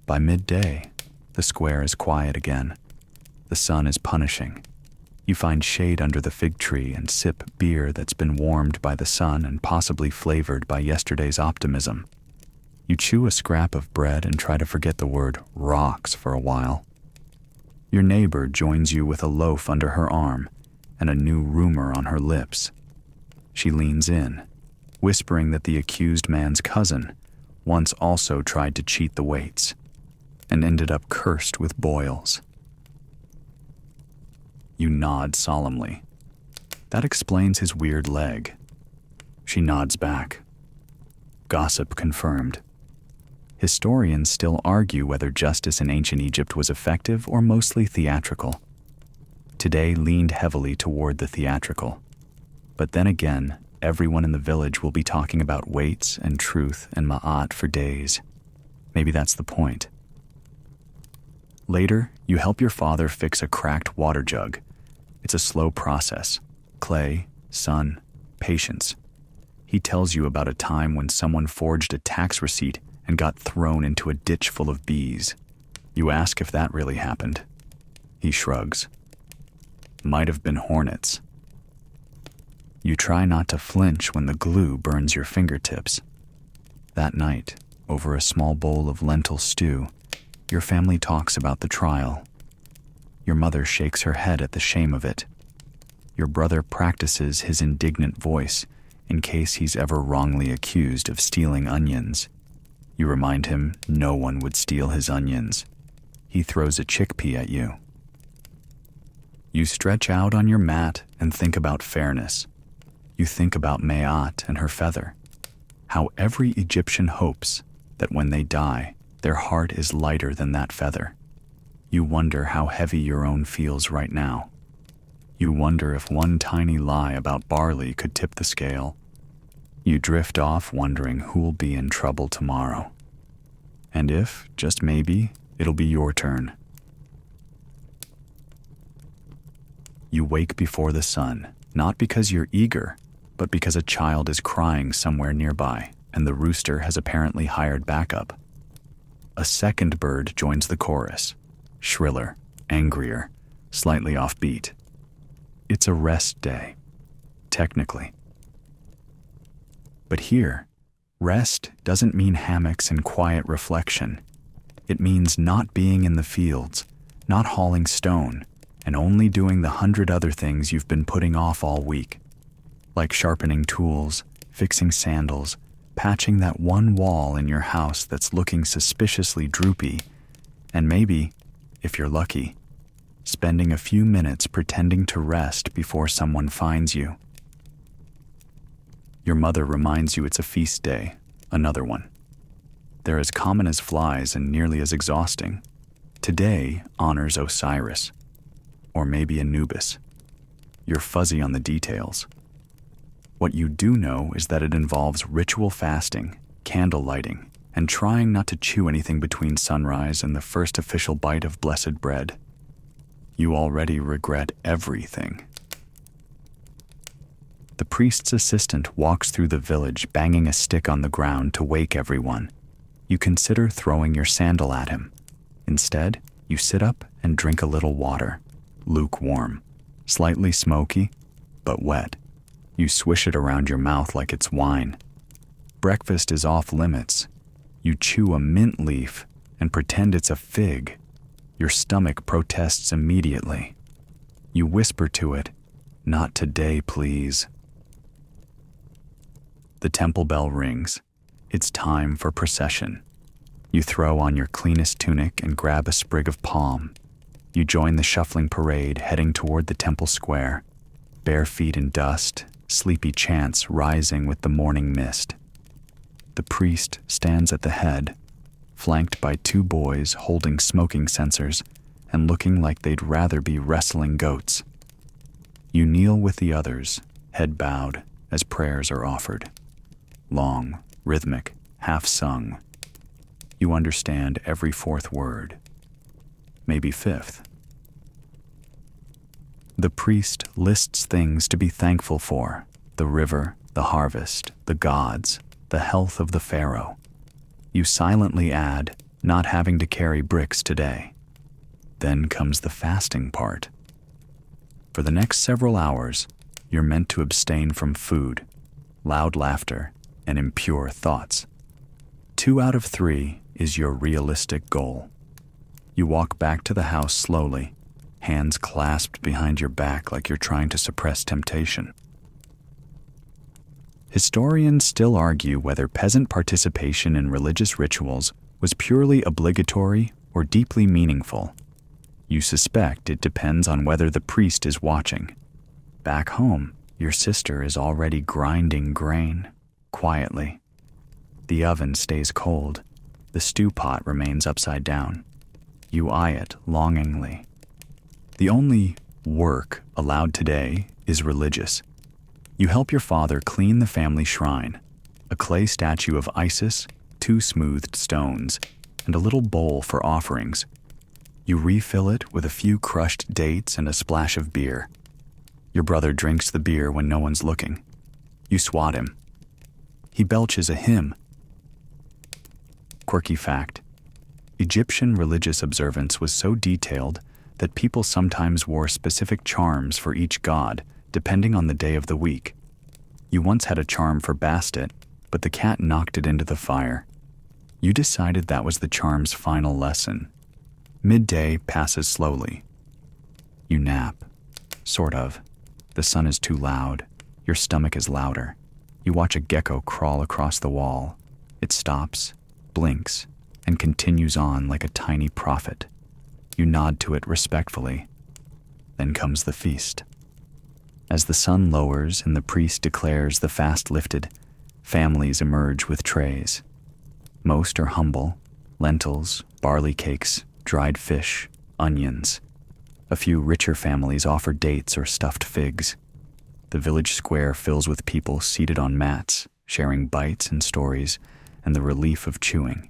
By midday, the square is quiet again. The sun is punishing. You find shade under the fig tree and sip beer that's been warmed by the sun and possibly flavored by yesterday's optimism. You chew a scrap of bread and try to forget the word rocks for a while. Your neighbor joins you with a loaf under her arm and a new rumor on her lips. She leans in, whispering that the accused man's cousin once also tried to cheat the weights and ended up cursed with boils. You nod solemnly. That explains his weird leg. She nods back. Gossip confirmed. Historians still argue whether justice in ancient Egypt was effective or mostly theatrical. Today leaned heavily toward the theatrical. But then again, everyone in the village will be talking about weights and truth and Ma'at for days. Maybe that's the point. Later, you help your father fix a cracked water jug. It's a slow process. Clay, sun, patience. He tells you about a time when someone forged a tax receipt and got thrown into a ditch full of bees. You ask if that really happened. He shrugs. Might have been hornets. You try not to flinch when the glue burns your fingertips. That night, over a small bowl of lentil stew, your family talks about the trial. Your mother shakes her head at the shame of it. Your brother practices his indignant voice in case he's ever wrongly accused of stealing onions. You remind him no one would steal his onions. He throws a chickpea at you. You stretch out on your mat and think about fairness. You think about Ma'at and her feather. How every Egyptian hopes that when they die, their heart is lighter than that feather. You wonder how heavy your own feels right now. You wonder if one tiny lie about barley could tip the scale. You drift off wondering who'll be in trouble tomorrow. And if, just maybe, it'll be your turn. You wake before the sun, not because you're eager, but because a child is crying somewhere nearby and the rooster has apparently hired backup. A second bird joins the chorus, shriller, angrier, slightly offbeat. It's a rest day, technically. But here, rest doesn't mean hammocks and quiet reflection. It means not being in the fields, not hauling stone, and only doing the 100 other things you've been putting off all week, like sharpening tools, fixing sandals, patching that one wall in your house that's looking suspiciously droopy, and maybe, if you're lucky, spending a few minutes pretending to rest before someone finds you. Your mother reminds you it's a feast day, another one. They're as common as flies and nearly as exhausting. Today honors Osiris, or maybe Anubis. You're fuzzy on the details. What you do know is that it involves ritual fasting, candle lighting, and trying not to chew anything between sunrise and the first official bite of blessed bread. You already regret everything. The priest's assistant walks through the village banging a stick on the ground to wake everyone. You consider throwing your sandal at him. Instead, you sit up and drink a little water, lukewarm, slightly smoky, but wet. You swish it around your mouth like it's wine. Breakfast is off limits. You chew a mint leaf and pretend it's a fig. Your stomach protests immediately. You whisper to it, "Not today, please." The temple bell rings. It's time for procession. You throw on your cleanest tunic and grab a sprig of palm. You join the shuffling parade heading toward the temple square, bare feet in dust, sleepy chants rising with the morning mist. The priest stands at the head, flanked by two boys holding smoking censers and looking like they'd rather be wrestling goats. You kneel with the others, head bowed, as prayers are offered. Long, rhythmic, half-sung. You understand every fourth word, maybe fifth. The priest lists things to be thankful for: the river, the harvest, the gods, the health of the pharaoh. You silently add, not having to carry bricks today. Then comes the fasting part. For the next several hours, you're meant to abstain from food, loud laughter, and impure thoughts. 2 out of 3 is your realistic goal. You walk back to the house slowly, hands clasped behind your back like you're trying to suppress temptation. Historians still argue whether peasant participation in religious rituals was purely obligatory or deeply meaningful. You suspect it depends on whether the priest is watching. Back home, your sister is already grinding grain, quietly. The oven stays cold. The stew pot remains upside down. You eye it longingly. The only work allowed today is religious. You help your father clean the family shrine, a clay statue of Isis, 2 smoothed stones, and a little bowl for offerings. You refill it with a few crushed dates and a splash of beer. Your brother drinks the beer when no one's looking. You swat him. He belches a hymn. Quirky fact: Egyptian religious observance was so detailed that people sometimes wore specific charms for each god, depending on the day of the week. You once had a charm for Bastet, but the cat knocked it into the fire. You decided that was the charm's final lesson. Midday passes slowly. You nap. Sort of. The sun is too loud. Your stomach is louder. You watch a gecko crawl across the wall. It stops, blinks, and continues on like a tiny prophet. You nod to it respectfully. Then comes the feast. As the sun lowers and the priest declares the fast lifted, families emerge with trays. Most are humble: lentils, barley cakes, dried fish, onions. A few richer families offer dates or stuffed figs. The village square fills with people seated on mats, sharing bites and stories, and the relief of chewing.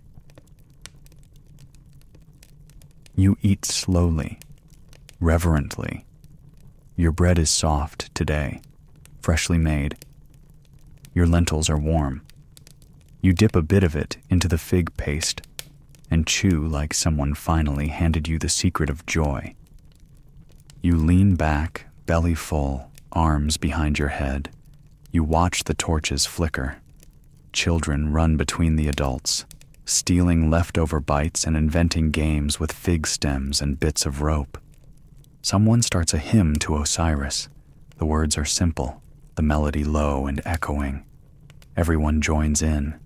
You eat slowly, reverently. Your bread is soft today, freshly made, Your lentils are warm. You dip a bit of it into the fig paste and chew like someone finally handed you the secret of joy. You lean back, belly full, arms behind your head. You watch the torches flicker. Children run between the adults, stealing leftover bites and inventing games with fig stems and bits of rope. Someone starts a hymn to Osiris. The words are simple, the melody low and echoing. Everyone joins in,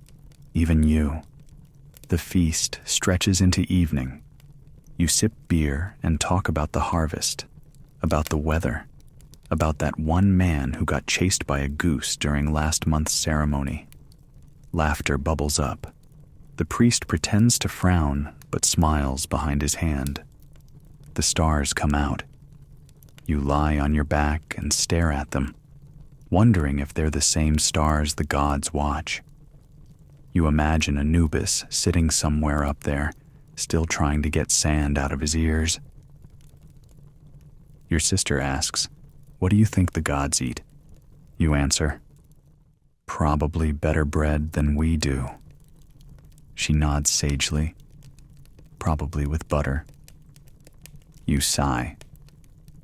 even you. The feast stretches into evening. You sip beer and talk about the harvest, about the weather, about that one man who got chased by a goose during last month's ceremony. Laughter bubbles up. The priest pretends to frown, but smiles behind his hand. The stars come out. You lie on your back and stare at them, wondering if they're the same stars the gods watch. You imagine Anubis sitting somewhere up there, still trying to get sand out of his ears. Your sister asks, "What do you think the gods eat?" You answer, "Probably better bread than we do." She nods sagely, "Probably with butter." You sigh.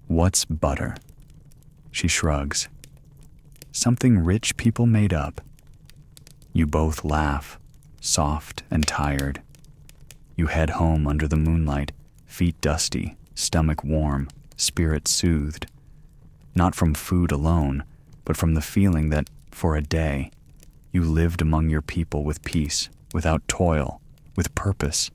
"What's butter?" She shrugs. "Something rich people made up." You both laugh, soft and tired. You head home under the moonlight, feet dusty, stomach warm, spirit soothed. Not from food alone, but from the feeling that, for a day, you lived among your people with peace, without toil, with purpose.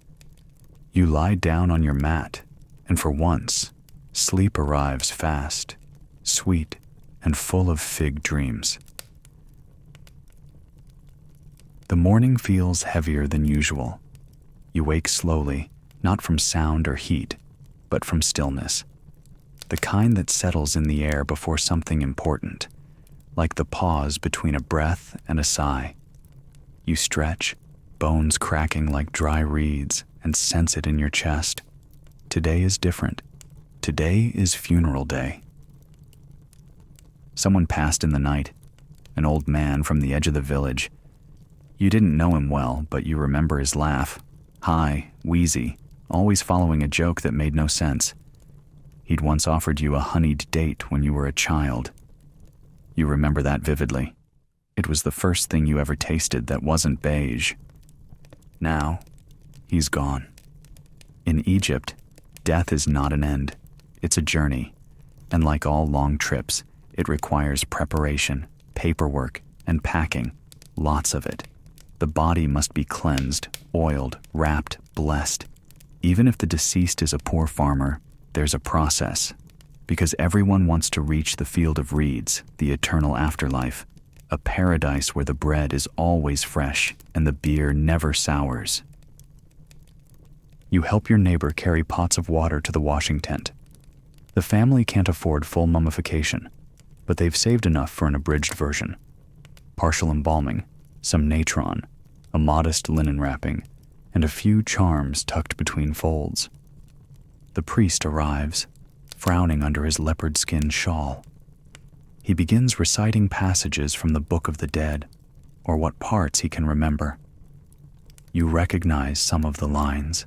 You lie down on your mat, and for once, sleep arrives fast, sweet, and full of fig dreams. The morning feels heavier than usual. You wake slowly, not from sound or heat, but from stillness. The kind that settles in the air before something important, like the pause between a breath and a sigh. You stretch, bones cracking like dry reeds, and sense it in your chest. Today is different. Today is funeral day. Someone passed in the night, an old man from the edge of the village. You didn't know him well, but you remember his laugh, high, wheezy, always following a joke that made no sense. He'd once offered you a honeyed date when you were a child. You remember that vividly. It was the first thing you ever tasted that wasn't beige. Now, he's gone. In Egypt, death is not an end. It's a journey, and like all long trips, it requires preparation, paperwork, and packing, lots of it. The body must be cleansed, oiled, wrapped, blessed. Even if the deceased is a poor farmer, there's a process, because everyone wants to reach the field of reeds, the eternal afterlife, a paradise where the bread is always fresh and the beer never sours. You help your neighbor carry pots of water to the washing tent. The family can't afford full mummification, but they've saved enough for an abridged version. Partial embalming, some natron, a modest linen wrapping, and a few charms tucked between folds. The priest arrives, frowning under his leopard skin shawl. He begins reciting passages from the Book of the Dead, or what parts he can remember. You recognize some of the lines.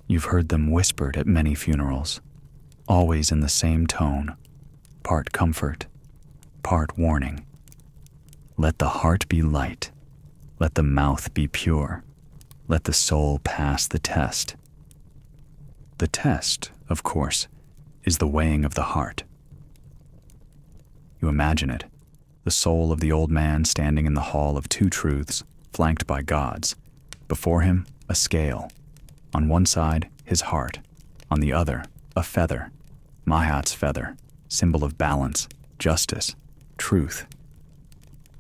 You've heard them whispered at many funerals, always in the same tone, part comfort, part warning. Let the heart be light. Let the mouth be pure. Let the soul pass the test. The test, of course, is the weighing of the heart. You imagine it, the soul of the old man standing in the hall of two truths, flanked by gods. Before him, a scale. On one side, his heart. On the other, a feather. Mahat's feather, symbol of balance, justice, truth.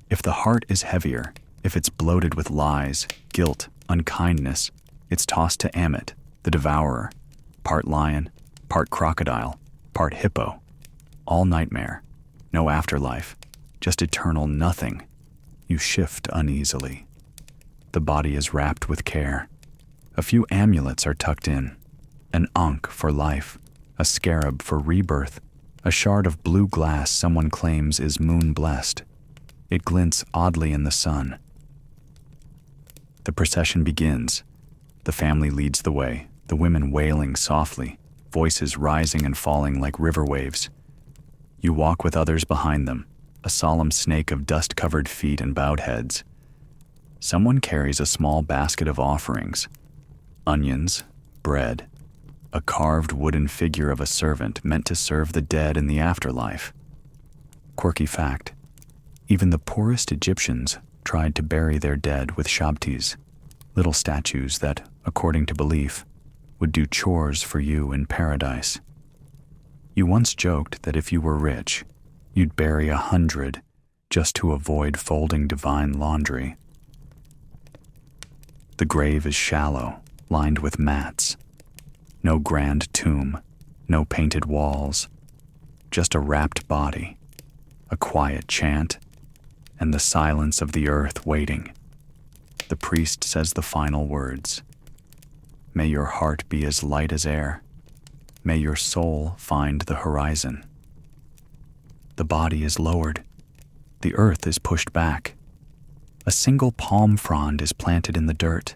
If the heart is heavier, if it's bloated with lies, guilt, unkindness, it's tossed to Amit, the devourer, part lion, part crocodile, part hippo. All nightmare, no afterlife, just eternal nothing. You shift uneasily. The body is wrapped with care. A few amulets are tucked in. An ankh for life, a scarab for rebirth, a shard of blue glass someone claims is moon-blessed. It glints oddly in the sun. The procession begins. The family leads the way, the women wailing softly, voices rising and falling like river waves. You walk with others behind them, a solemn snake of dust-covered feet and bowed heads. Someone carries a small basket of offerings: onions, bread, a carved wooden figure of a servant meant to serve the dead in the afterlife. Quirky fact: even the poorest Egyptians tried to bury their dead with shabtis, little statues that, according to belief, would do chores for you in paradise. You once joked that if you were rich, you'd bury 100 just to avoid folding divine laundry. The grave is shallow, lined with mats. No grand tomb, no painted walls, just a wrapped body, a quiet chant, and the silence of the earth waiting. The priest says the final words. May your heart be as light as air. May your soul find the horizon. The body is lowered. The earth is pushed back. A single palm frond is planted in the dirt.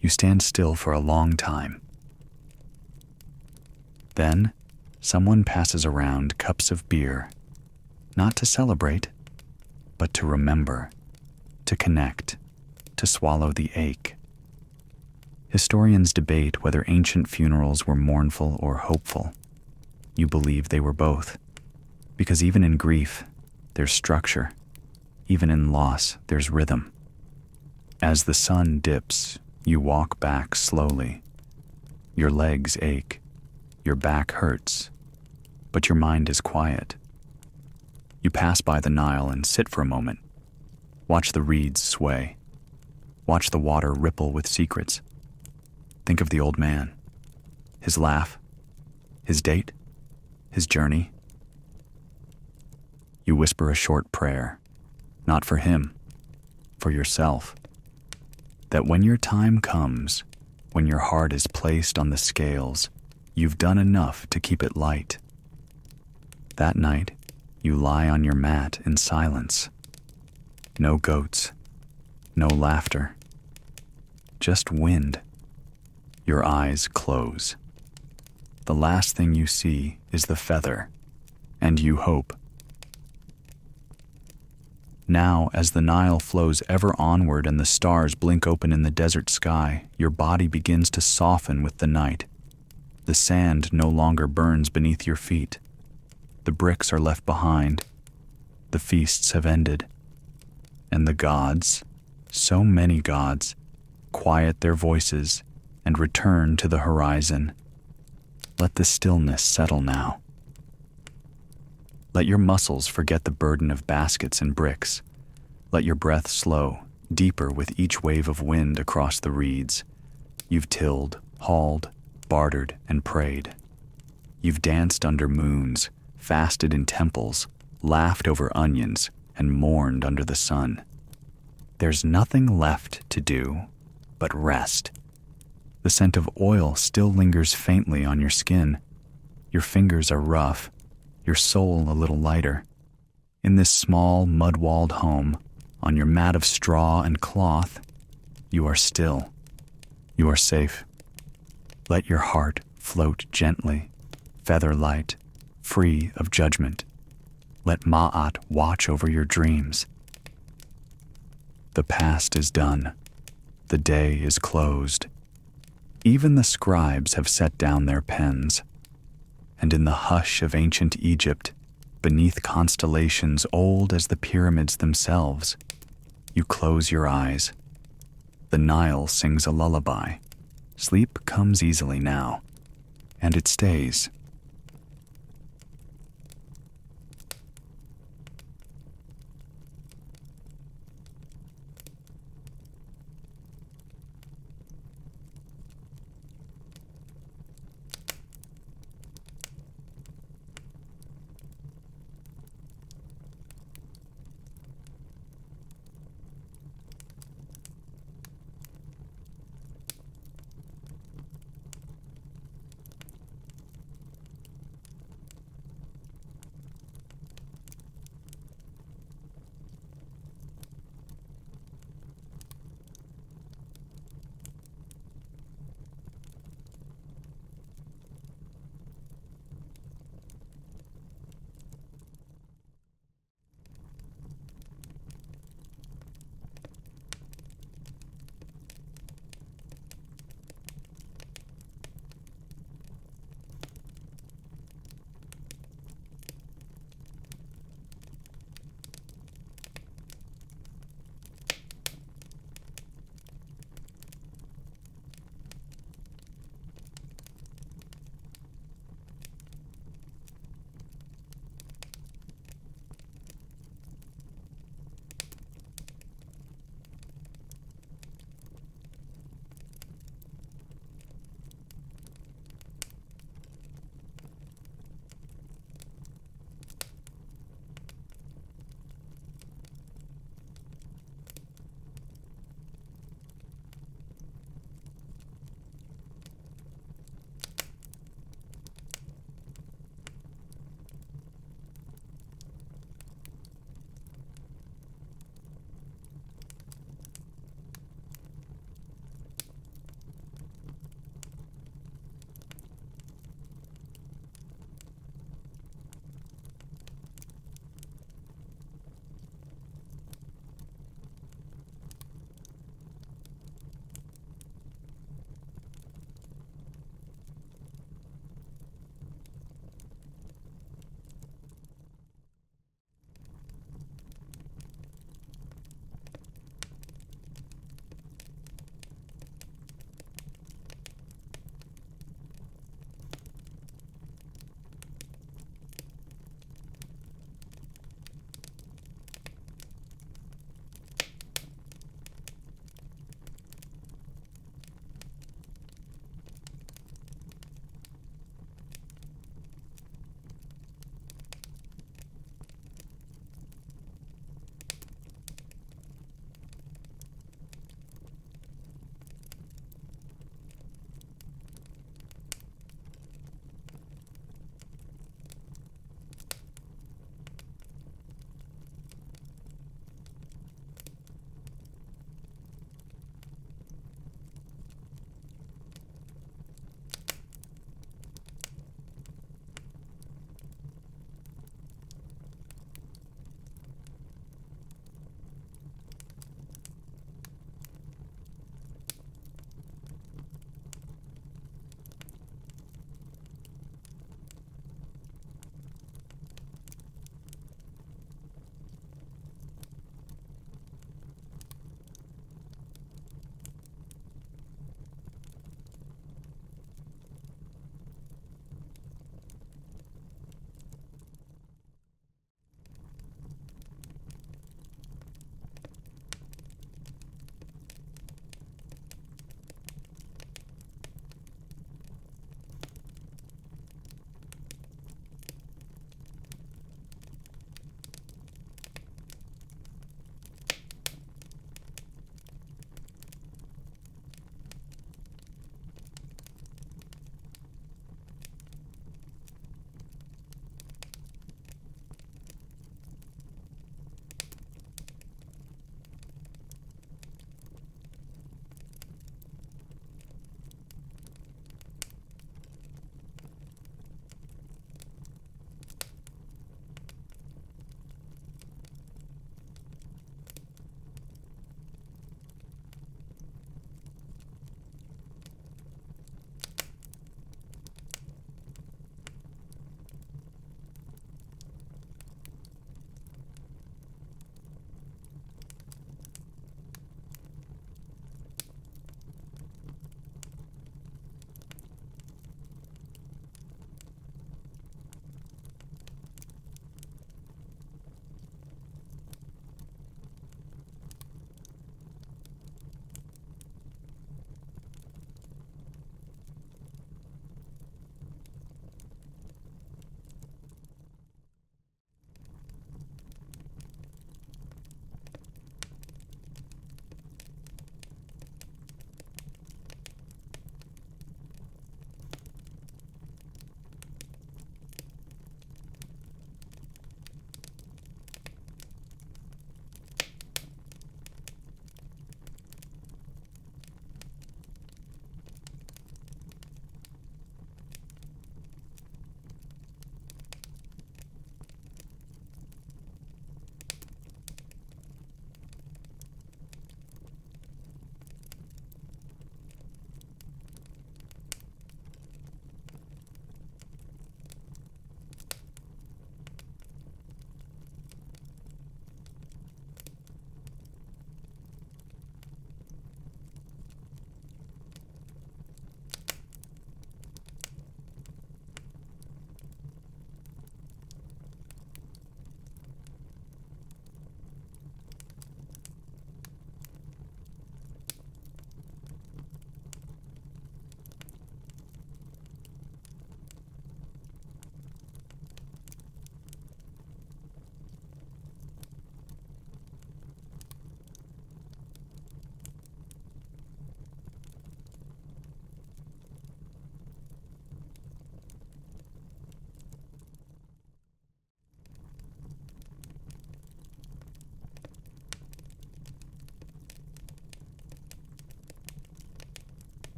You stand still for a long time. Then, someone passes around cups of beer, not to celebrate, but to remember, to connect, to swallow the ache. Historians debate whether ancient funerals were mournful or hopeful. You believe they were both, because even in grief, there's structure. Even in loss, there's rhythm. As the sun dips, you walk back slowly. Your legs ache, your back hurts, but your mind is quiet. You pass by the Nile and sit for a moment. Watch the reeds sway. Watch the water ripple with secrets. Think of the old man, his laugh, his date, his journey. You whisper a short prayer, not for him, for yourself, that when your time comes, when your heart is placed on the scales, you've done enough to keep it light. That night, you lie on your mat in silence. No goats, no laughter, just wind. Your eyes close. The last thing you see is the feather, and you hope. Now, as the Nile flows ever onward and the stars blink open in the desert sky, your body begins to soften with the night. The sand no longer burns beneath your feet. The bricks are left behind. The feasts have ended. And the gods, so many gods, quiet their voices and return to the horizon. Let the stillness settle now. Let your muscles forget the burden of baskets and bricks. Let your breath slow, deeper with each wave of wind across the reeds. You've tilled, hauled, bartered, and prayed. You've danced under moons, fasted in temples, laughed over onions, and mourned under the sun. There's nothing left to do but rest. The scent of oil still lingers faintly on your skin. Your fingers are rough, your soul a little lighter. In this small, mud-walled home, on your mat of straw and cloth, you are still. You are safe. Let your heart float gently, feather light, free of judgment. Let Ma'at watch over your dreams. The past is done. The day is closed. Even the scribes have set down their pens. And in the hush of ancient Egypt, beneath constellations old as the pyramids themselves, you close your eyes. The Nile sings a lullaby. Sleep comes easily now, and it stays.